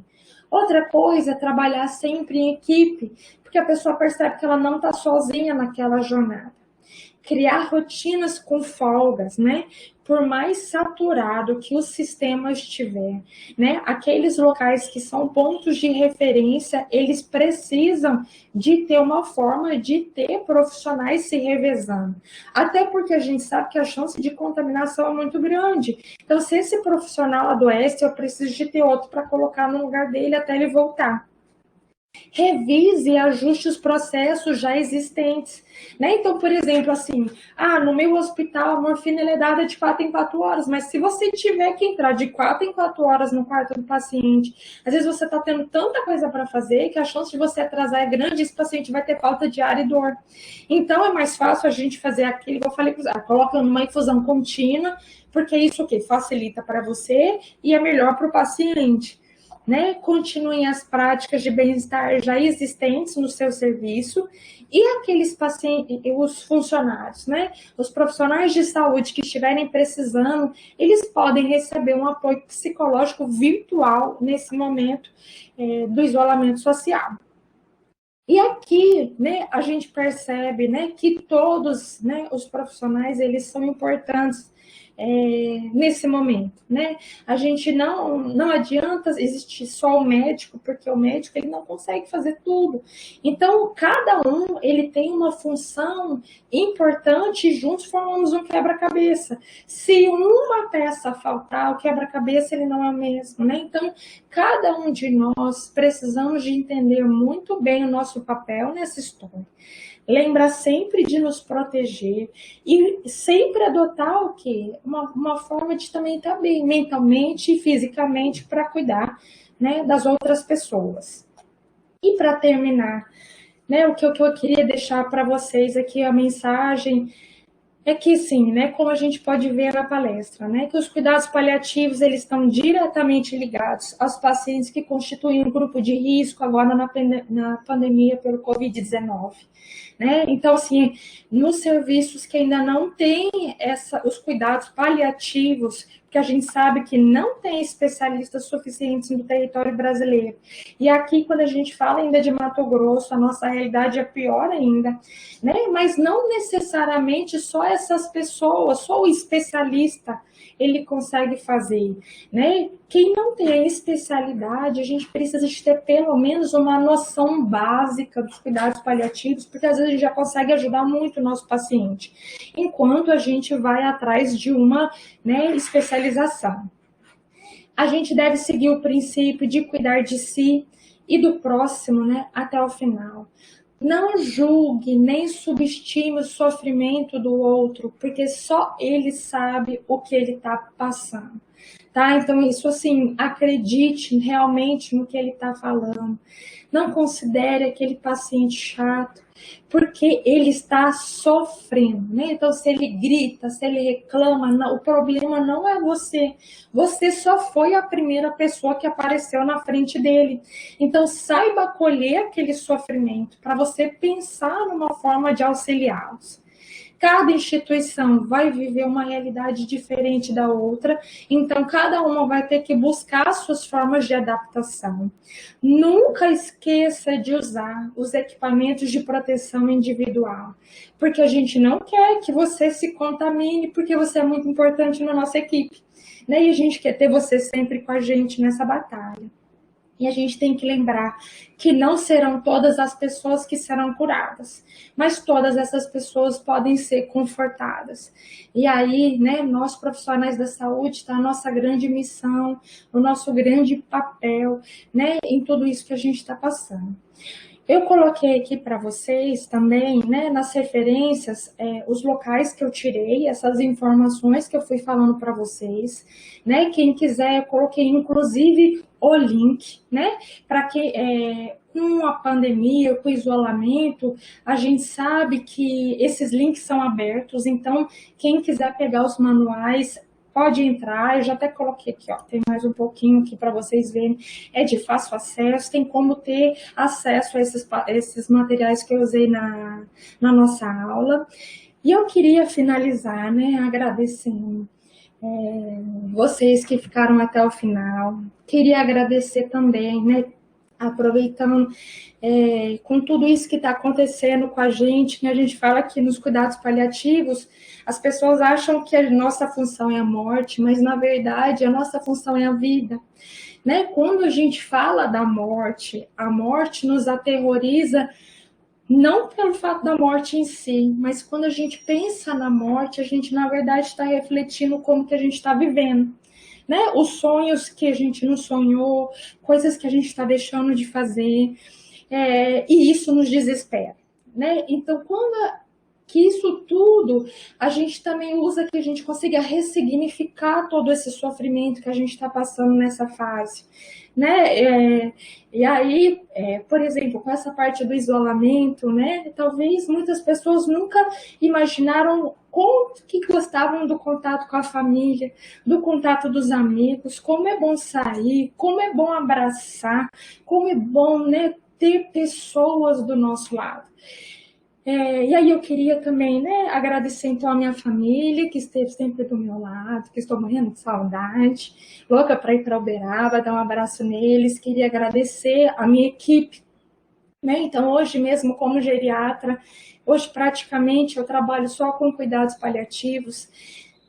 Outra coisa é trabalhar sempre em equipe, porque a pessoa percebe que ela não está sozinha naquela jornada. Criar rotinas com folgas, né? Por mais saturado que o sistema estiver, né? Aqueles locais que são pontos de referência, eles precisam de ter uma forma de ter profissionais se revezando. Até porque a gente sabe que a chance de contaminação é muito grande. Então, se esse profissional adoece, eu preciso de ter outro para colocar no lugar dele até ele voltar. Revise e ajuste os processos já existentes, né? Então, por exemplo, assim, no meu hospital a morfina é dada de 4 em 4 horas, mas se você tiver que entrar de 4 em 4 horas no quarto do paciente, às vezes você está tendo tanta coisa para fazer que a chance de você atrasar é grande e esse paciente vai ter falta de ar e dor. Então, é mais fácil a gente fazer aquilo que eu falei, coloca numa infusão contínua, porque isso que facilita para você e é melhor para o paciente. Né, continuem as práticas de bem-estar já existentes no seu serviço e aqueles pacientes, os funcionários, né, os profissionais de saúde que estiverem precisando, eles podem receber um apoio psicológico virtual nesse momento do isolamento social. E aqui, né, a gente percebe, né, que todos, né, os profissionais, eles são importantes nesse momento, né? A gente não adianta existir só o médico, porque o médico ele não consegue fazer tudo. Então, cada um ele tem uma função importante e juntos formamos um quebra-cabeça. Se uma peça faltar, o quebra-cabeça ele não é o mesmo, né? Então, cada um de nós precisamos de entender muito bem o nosso papel nessa história. Lembrar sempre de nos proteger e sempre adotar o quê? Uma forma de também estar bem mentalmente e fisicamente para cuidar, né, das outras pessoas. E para terminar, né, o que eu queria deixar para vocês aqui, a mensagem é que sim, né, como a gente pode ver na palestra, né, que os cuidados paliativos eles estão diretamente ligados aos pacientes que constituem um grupo de risco agora na pandemia pelo Covid-19. Né? Então, assim, nos serviços que ainda não têm os cuidados paliativos, porque a gente sabe que não tem especialistas suficientes no território brasileiro. E aqui, quando a gente fala ainda de Mato Grosso, a nossa realidade é pior ainda, né? Mas não necessariamente só essas pessoas, só o especialista, ele consegue fazer, né? Quem não tem a especialidade, a gente precisa de ter pelo menos uma noção básica dos cuidados paliativos, porque às vezes a gente já consegue ajudar muito o nosso paciente, enquanto a gente vai atrás de uma, né, especialização. A gente deve seguir o princípio de cuidar de si e do próximo, né, até o final. Não julgue nem subestime o sofrimento do outro, porque só ele sabe o que ele está passando. Tá? Então, isso assim, acredite realmente no que ele está falando. Não considere aquele paciente chato, porque ele está sofrendo, né? Então, se ele grita, se ele reclama, não, o problema não é você. Você só foi a primeira pessoa que apareceu na frente dele. Então, saiba acolher aquele sofrimento para você pensar numa forma de auxiliá-los. Cada instituição vai viver uma realidade diferente da outra, então cada uma vai ter que buscar suas formas de adaptação. Nunca esqueça de usar os equipamentos de proteção individual, porque a gente não quer que você se contamine, porque você é muito importante na nossa equipe, né? E a gente quer ter você sempre com a gente nessa batalha. E a gente tem que lembrar que não serão todas as pessoas que serão curadas, mas todas essas pessoas podem ser confortadas. E aí, né, nós profissionais da saúde, está a nossa grande missão, o nosso grande papel, né, em tudo isso que a gente está passando. Eu coloquei aqui para vocês também, né, nas referências, os locais que eu tirei, essas informações que eu fui falando para vocês, né? Quem quiser, eu coloquei inclusive o link, né? Para que com a pandemia, com o isolamento, a gente sabe que esses links são abertos, então quem quiser pegar os manuais, pode entrar, eu já até coloquei aqui, ó, tem mais um pouquinho aqui para vocês verem, é de fácil acesso, tem como ter acesso a esses materiais que eu usei na nossa aula. E eu queria finalizar, né, agradecendo vocês que ficaram até o final. Queria agradecer também, né, aproveitando com tudo isso que está acontecendo com a gente, né, a gente fala que nos cuidados paliativos, as pessoas acham que a nossa função é a morte, mas na verdade a nossa função é a vida. Né? Quando a gente fala da morte, a morte nos aterroriza não pelo fato da morte em si, mas quando a gente pensa na morte, a gente na verdade está refletindo como que a gente está vivendo. Né? Os sonhos que a gente não sonhou, coisas que a gente está deixando de fazer, e isso nos desespera. Né? Então, que isso tudo a gente também usa que a gente consiga ressignificar todo esse sofrimento que a gente está passando nessa fase, né? E aí, por exemplo, com essa parte do isolamento, né? Talvez muitas pessoas nunca imaginaram como que gostavam do contato com a família, do contato dos amigos, como é bom sair, como é bom abraçar, como é bom, né, ter pessoas do nosso lado. E aí eu queria também, né, agradecer então a minha família, que esteve sempre do meu lado, que estou morrendo de saudade, louca para ir para Uberaba, dar um abraço neles. Queria agradecer a minha equipe, né? Então hoje mesmo como geriatra, hoje praticamente eu trabalho só com cuidados paliativos,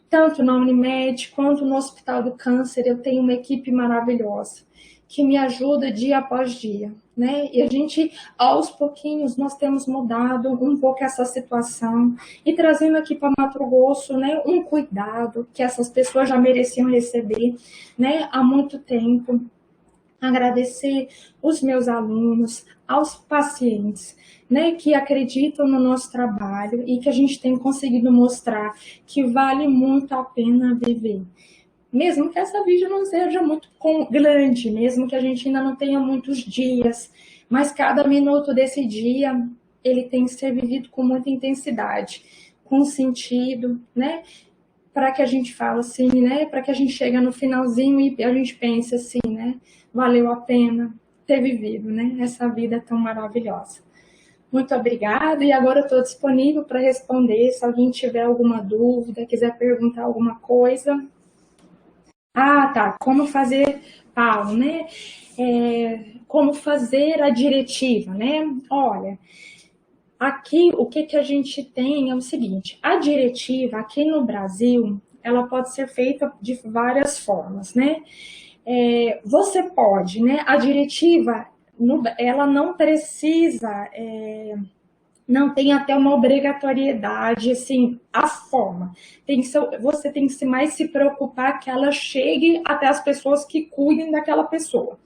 tanto na Unimed quanto no Hospital do Câncer. Eu tenho uma equipe maravilhosa que me ajuda dia após dia, né? E a gente, aos pouquinhos, nós temos mudado um pouco essa situação e trazendo aqui para Mato Grosso, né, um cuidado que essas pessoas já mereciam receber, né, há muito tempo. Agradecer os meus alunos, aos pacientes, né, que acreditam no nosso trabalho e que a gente tem conseguido mostrar que vale muito a pena viver. Mesmo que essa vida não seja muito grande, mesmo que a gente ainda não tenha muitos dias, mas cada minuto desse dia, ele tem que ser vivido com muita intensidade, com sentido, né? Para que a gente fale assim, né? Para que a gente chegue no finalzinho e a gente pense assim, né? Valeu a pena ter vivido, né? Essa vida tão maravilhosa. Muito obrigada, e agora eu estou disponível para responder, se alguém tiver alguma dúvida, quiser perguntar alguma coisa. Ah, tá. Como fazer, Paulo, né? Como fazer a diretiva, né? Olha, aqui o que a gente tem é o seguinte: a diretiva aqui no Brasil, ela pode ser feita de várias formas, né? Você pode, né? A diretiva, ela não precisa, não tem até uma obrigatoriedade, assim, a forma. Você tem que mais se preocupar que ela chegue até as pessoas que cuidem daquela pessoa.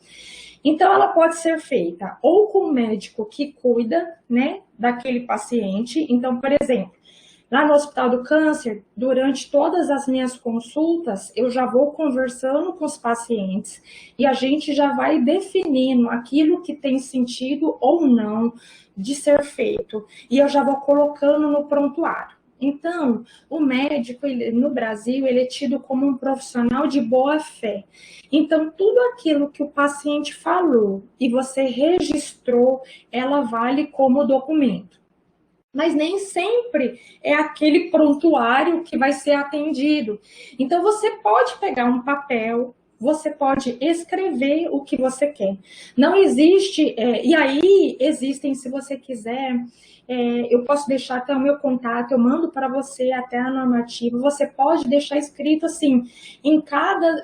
Então, ela pode ser feita ou com o médico que cuida, né, daquele paciente. Então, por exemplo, lá no Hospital do Câncer, durante todas as minhas consultas, eu já vou conversando com os pacientes e a gente já vai definindo aquilo que tem sentido ou não de ser feito. E eu já vou colocando no prontuário. Então, o médico, no Brasil, ele é tido como um profissional de boa fé. Então, tudo aquilo que o paciente falou e você registrou, ela vale como documento. Mas nem sempre é aquele prontuário que vai ser atendido. Então, você pode pegar um papel, você pode escrever o que você quer. Não existe, e aí existem, se você quiser, eu posso deixar até o meu contato, eu mando para você até a normativa, você pode deixar escrito assim, em cada,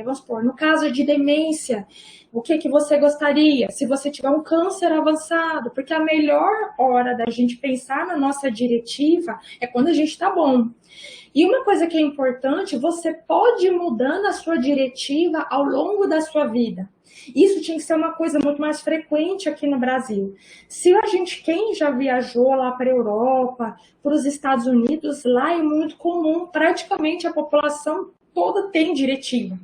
vamos supor, no caso de demência, o que você gostaria, se você tiver um câncer avançado, porque a melhor hora da gente pensar na nossa diretiva é quando a gente está bom. E uma coisa que é importante, você pode ir mudando a sua diretiva ao longo da sua vida. Isso tinha que ser uma coisa muito mais frequente aqui no Brasil. Se a gente, quem já viajou lá para a Europa, para os Estados Unidos, lá é muito comum, praticamente a população toda tem diretiva.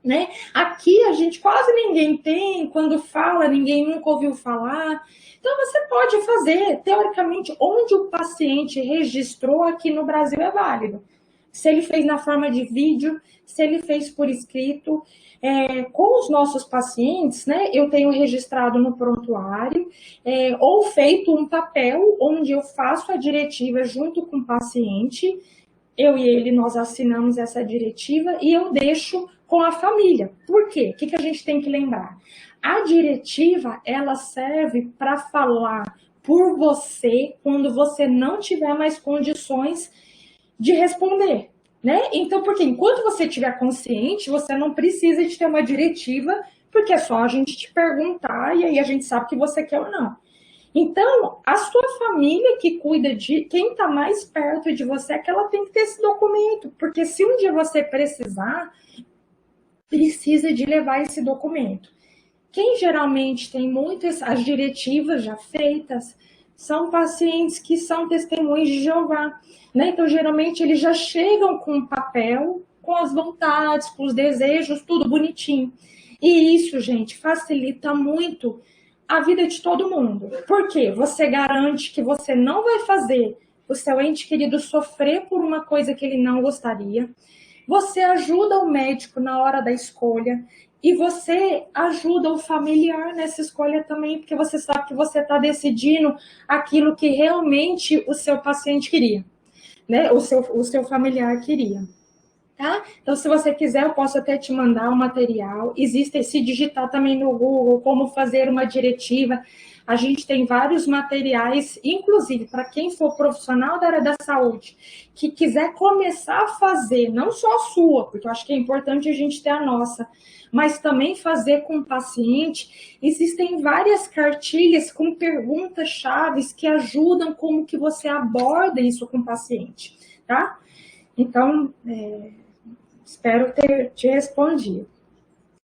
Né? Aqui a gente quase ninguém tem, quando fala, ninguém nunca ouviu falar. Então você pode fazer, teoricamente, onde o paciente registrou aqui no Brasil é válido. Se ele fez na forma de vídeo, se ele fez por escrito, com os nossos pacientes, né, eu tenho registrado no prontuário, ou feito um papel onde eu faço a diretiva junto com o paciente, eu e ele, nós assinamos essa diretiva e eu deixo com a família. Por quê? O que a gente tem que lembrar? A diretiva, ela serve para falar por você quando você não tiver mais condições de responder, né? Então, porque enquanto você estiver consciente, você não precisa de ter uma diretiva, porque é só a gente te perguntar e aí a gente sabe que você quer ou não. Então, a sua família que cuida de quem está mais perto de você é que ela tem que ter esse documento, porque se um dia você precisar, precisa de levar esse documento. Quem geralmente tem muitas as diretivas já feitas são pacientes que são testemunhas de Jeová, né? Então, geralmente eles já chegam com um papel, com as vontades, com os desejos, tudo bonitinho. E isso, gente, facilita muito a vida de todo mundo. Por quê? Você garante que você não vai fazer o seu ente querido sofrer por uma coisa que ele não gostaria. Você ajuda o médico na hora da escolha e você ajuda o familiar nessa escolha também, porque você sabe que você está decidindo aquilo que realmente o seu paciente queria, né? O seu familiar queria. Tá? Então, se você quiser, eu posso até te mandar o material. Existe, se digitar também no Google, como fazer uma diretiva. A gente tem vários materiais, inclusive para quem for profissional da área da saúde, que quiser começar a fazer, não só a sua, porque eu acho que é importante a gente ter a nossa, mas também fazer com o paciente. Existem várias cartilhas com perguntas chaves que ajudam como que você aborda isso com o paciente, tá? Então, espero ter te respondido.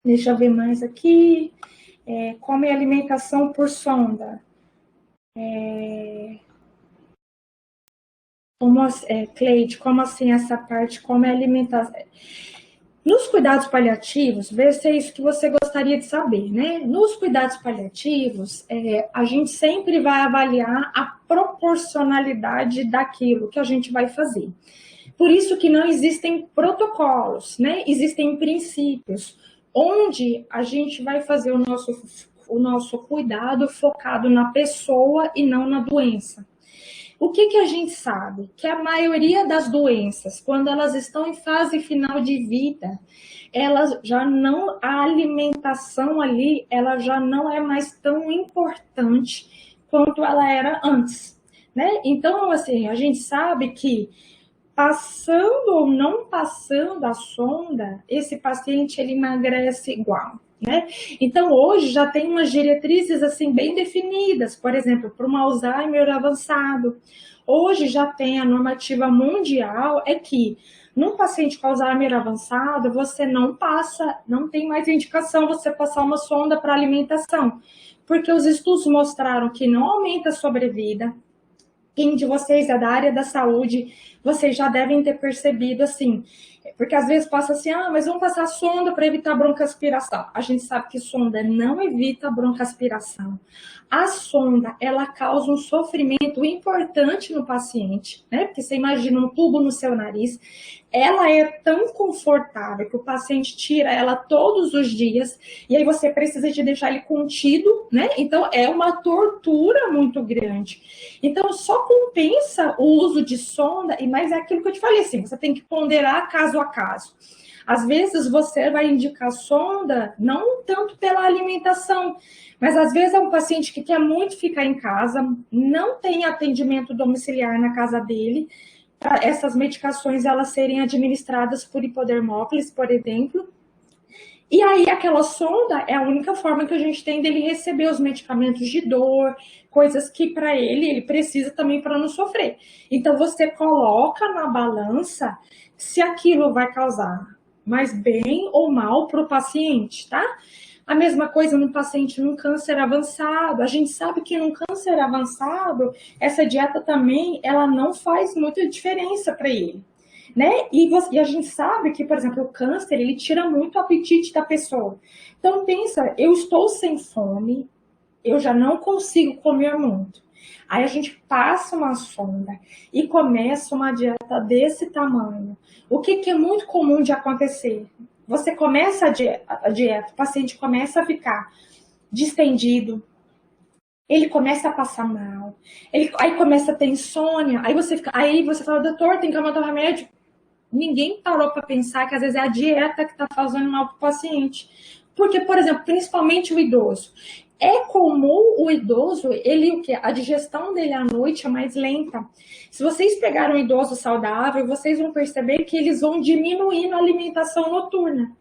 Deixa eu ver mais aqui. Como é alimentação por sonda? Cleide, como assim essa parte? Como é alimentação? Nos cuidados paliativos, vê se é isso que você gostaria de saber, né? Nos cuidados paliativos, a gente sempre vai avaliar a proporcionalidade daquilo que a gente vai fazer. Por isso que não existem protocolos, né? Existem princípios, onde a gente vai fazer o nosso cuidado focado na pessoa e não na doença. O que a gente sabe? Que a maioria das doenças, quando elas estão em fase final de vida, elas já não, a alimentação ali, ela já não é mais tão importante quanto ela era antes, né? Então, assim, a gente sabe que passando ou não passando a sonda, esse paciente ele emagrece igual, né? Então hoje já tem umas diretrizes assim bem definidas, por exemplo, para um Alzheimer avançado. Hoje já tem a normativa mundial é que num paciente com Alzheimer avançado, você não passa, não tem mais indicação você passar uma sonda para alimentação, porque os estudos mostraram que não aumenta a sobrevida. Quem de vocês é da área da saúde, vocês já devem ter percebido assim, porque às vezes passa assim, mas vamos passar sonda para evitar broncoaspiração. A gente sabe que sonda não evita broncoaspiração. A sonda, ela causa um sofrimento importante no paciente, né? Porque você imagina um tubo no seu nariz, ela é tão confortável que o paciente tira ela todos os dias e aí você precisa de deixar ele contido, né? Então é uma tortura muito grande. Então só compensa o uso de sonda, e mais é aquilo que eu te falei assim, você tem que ponderar caso a caso. Às vezes você vai indicar sonda não tanto pela alimentação, mas às vezes é um paciente que quer muito ficar em casa, não tem atendimento domiciliar na casa dele, para essas medicações elas serem administradas por hipodermófilis, por exemplo. E aí aquela sonda é a única forma que a gente tem dele receber os medicamentos de dor, coisas que para ele precisa também para não sofrer. Então você coloca na balança se aquilo vai causar mais bem ou mal para o paciente, tá? A mesma coisa no paciente num câncer avançado. A gente sabe que num câncer avançado, essa dieta também, ela não faz muita diferença para ele, né? E a gente sabe que, por exemplo, o câncer, ele tira muito o apetite da pessoa. Então, pensa, eu estou sem fome, eu já não consigo comer muito. Aí a gente passa uma sonda e começa uma dieta desse tamanho. O que é muito comum de acontecer? Você começa a dieta, o paciente começa a ficar distendido, ele começa a passar mal, aí começa a ter insônia, aí você fala, doutor, tem que tomar o remédio. Ninguém parou para pensar que às vezes é a dieta que está fazendo mal para o paciente. Porque, por exemplo, principalmente o idoso. É comum o idoso, a digestão dele à noite é mais lenta. Se vocês pegarem um idoso saudável, vocês vão perceber que eles vão diminuindo a alimentação noturna.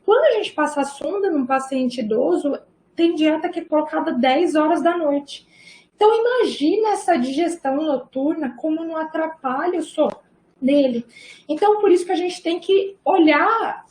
Quando a gente passa a sonda num paciente idoso, tem dieta que é colocada 10 horas da noite. Então, imagina essa digestão noturna como não atrapalha o sono dele. Então, por isso que a gente tem que olhar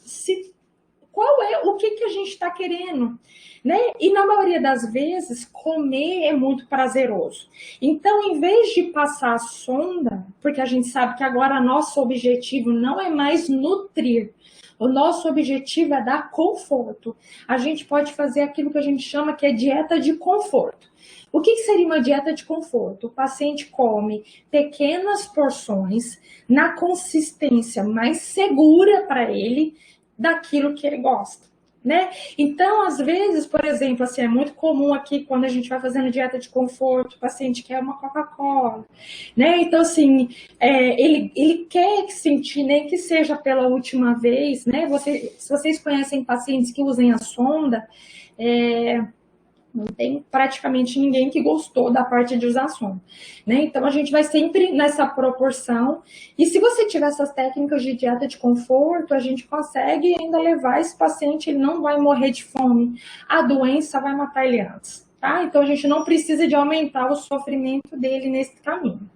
qual é o que a gente está querendo, né? E na maioria das vezes, comer é muito prazeroso. Então, em vez de passar a sonda, porque a gente sabe que agora nosso objetivo não é mais nutrir, o nosso objetivo é dar conforto. A gente pode fazer aquilo que a gente chama que é dieta de conforto. O que seria uma dieta de conforto? O paciente come pequenas porções na consistência mais segura para ele daquilo que ele gosta, né? Então, às vezes, por exemplo, assim, é muito comum aqui quando a gente vai fazendo dieta de conforto, o paciente quer uma Coca-Cola, né? Então, assim, ele quer sentir, nem que seja pela última vez, né? Se vocês conhecem pacientes que usem a sonda, não tem praticamente ninguém que gostou da parte de usar sonda, né? Então, a gente vai sempre nessa proporção. E se você tiver essas técnicas de dieta de conforto, a gente consegue ainda levar esse paciente, ele não vai morrer de fome. A doença vai matar ele antes, tá? Então, a gente não precisa de aumentar o sofrimento dele nesse caminho.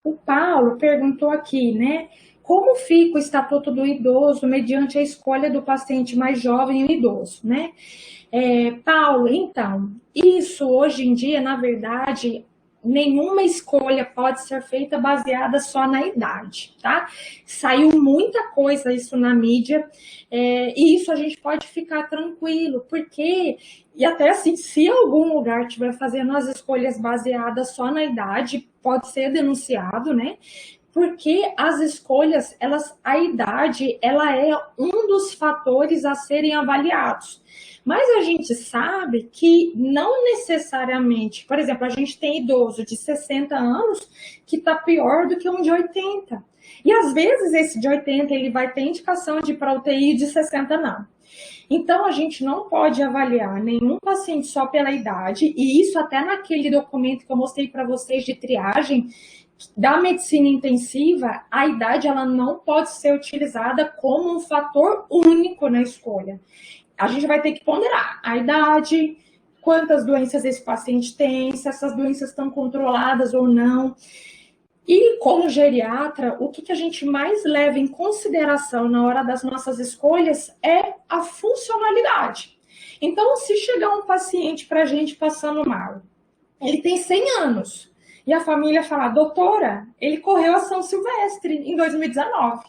O Paulo perguntou aqui, né? Como fica o estatuto do idoso mediante a escolha do paciente mais jovem e idoso, né? Paulo, então, isso hoje em dia, na verdade, nenhuma escolha pode ser feita baseada só na idade, tá? Saiu muita coisa isso na mídia, e isso a gente pode ficar tranquilo, porque, e até assim, se algum lugar estiver fazendo as escolhas baseadas só na idade, pode ser denunciado, né? Porque as escolhas, a idade, ela é um dos fatores a serem avaliados. Mas a gente sabe que não necessariamente, por exemplo, a gente tem idoso de 60 anos que está pior do que um de 80. E às vezes esse de 80 ele vai ter indicação de ir para UTI, de 60 não. Então a gente não pode avaliar nenhum paciente só pela idade, e isso até naquele documento que eu mostrei para vocês de triagem, da medicina intensiva, a idade ela não pode ser utilizada como um fator único na escolha. A gente vai ter que ponderar a idade, quantas doenças esse paciente tem, se essas doenças estão controladas ou não. E como geriatra, o que a gente mais leva em consideração na hora das nossas escolhas é a funcionalidade. Então, se chegar um paciente para a gente passando mal, ele tem 100 anos, e a família falar, doutora, ele correu a São Silvestre em 2019.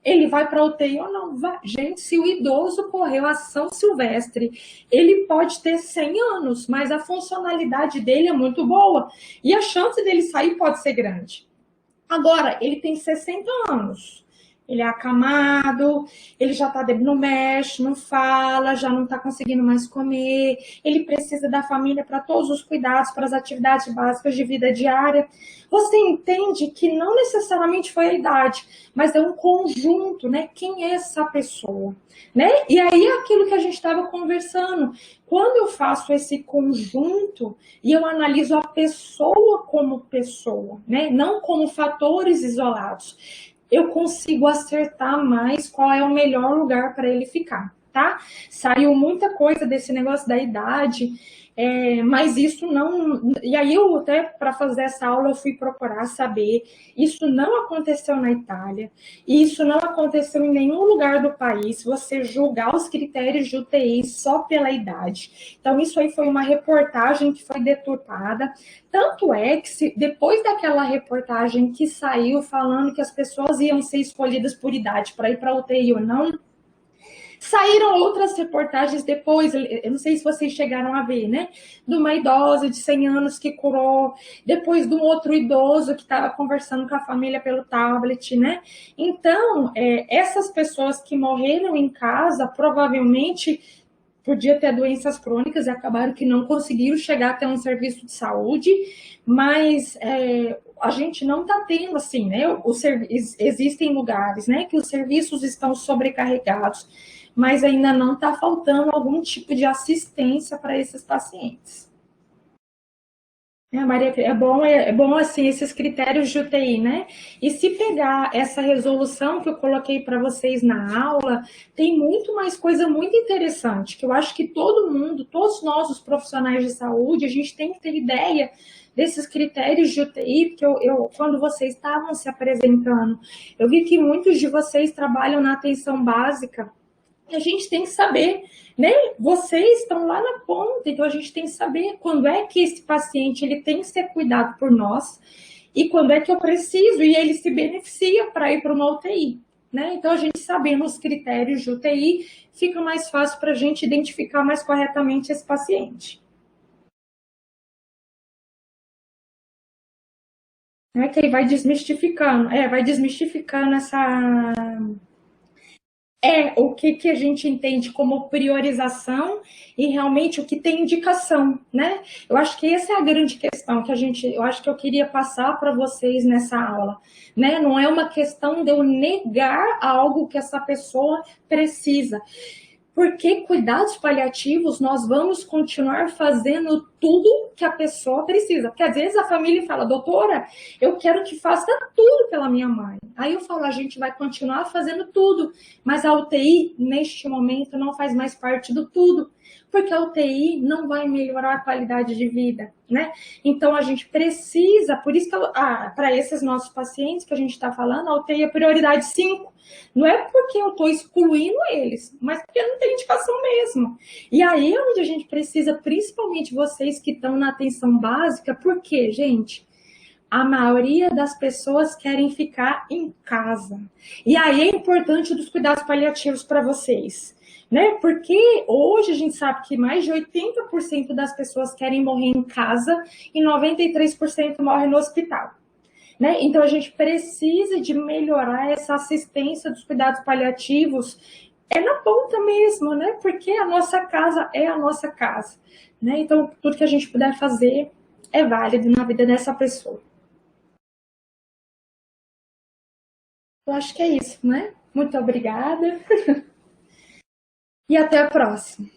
Ele vai para a UTI ou não? Vai. Gente, se o idoso correu a São Silvestre, ele pode ter 100 anos, mas a funcionalidade dele é muito boa. E a chance dele sair pode ser grande. Agora, ele tem 60 anos. Ele é acamado, ele já tá, não mexe, não fala, já não está conseguindo mais comer, ele precisa da família para todos os cuidados, para as atividades básicas de vida diária. Você entende que não necessariamente foi a idade, mas é um conjunto, né? Quem é essa pessoa? Né? E aí é aquilo que a gente estava conversando. Quando eu faço esse conjunto e eu analiso a pessoa como pessoa, né? Não como fatores isolados, eu consigo acertar mais qual é o melhor lugar para ele ficar, tá? Saiu muita coisa desse negócio da idade, mas isso não... E aí eu até, para fazer essa aula, eu fui procurar saber, isso não aconteceu na Itália, e isso não aconteceu em nenhum lugar do país, você julgar os critérios de UTI só pela idade. Então isso aí foi uma reportagem que foi deturpada, tanto é que depois daquela reportagem que saiu falando que as pessoas iam ser escolhidas por idade para ir para a UTI ou não, saíram outras reportagens depois, eu não sei se vocês chegaram a ver, né? De uma idosa de 100 anos que curou, depois de um outro idoso que estava conversando com a família pelo tablet, né? Então, essas pessoas que morreram em casa, provavelmente podia ter doenças crônicas e acabaram que não conseguiram chegar até um serviço de saúde, mas a gente não está tendo assim, né? Existem lugares, né, que os serviços estão sobrecarregados, mas ainda não está faltando algum tipo de assistência para esses pacientes. Maria, é bom assim esses critérios de UTI, né? E se pegar essa resolução que eu coloquei para vocês na aula, tem muito mais coisa muito interessante, que eu acho que todo mundo, todos nós, os profissionais de saúde, a gente tem que ter ideia desses critérios de UTI, porque quando vocês estavam se apresentando, eu vi que muitos de vocês trabalham na atenção básica, e a gente tem que saber, né? Vocês estão lá na ponta, então a gente tem que saber quando é que esse paciente ele tem que ser cuidado por nós e quando é que eu preciso e ele se beneficia para ir para uma UTI, né? Então a gente sabendo os critérios de UTI, fica mais fácil para a gente identificar mais corretamente esse paciente. Que aí vai desmistificando o que a gente entende como priorização e realmente o que tem indicação, né? Eu acho que essa é a grande questão eu acho que eu queria passar para vocês nessa aula, né? Não é uma questão de eu negar algo que essa pessoa precisa. Porque cuidados paliativos, nós vamos continuar fazendo tudo que a pessoa precisa. Porque às vezes a família fala, doutora, eu quero que faça tudo pela minha mãe. Aí eu falo, a gente vai continuar fazendo tudo, mas a UTI, neste momento, não faz mais parte do tudo. Porque a UTI não vai melhorar a qualidade de vida, né? Então a gente precisa, por isso que para esses nossos pacientes que a gente está falando, a UTI é prioridade 5. Não é porque eu estou excluindo eles, mas porque não tem indicação mesmo. E aí é onde a gente precisa, principalmente vocês que estão na atenção básica, porque, gente, a maioria das pessoas querem ficar em casa. E aí é importante dos cuidados paliativos para vocês, né? Porque hoje a gente sabe que mais de 80% das pessoas querem morrer em casa e 93% morrem no hospital. Né? Então, a gente precisa de melhorar essa assistência dos cuidados paliativos na ponta mesmo, né? Porque a nossa casa é a nossa casa, né? Então, tudo que a gente puder fazer é válido na vida dessa pessoa. Eu acho que é isso, né? Muito obrigada e até a próxima.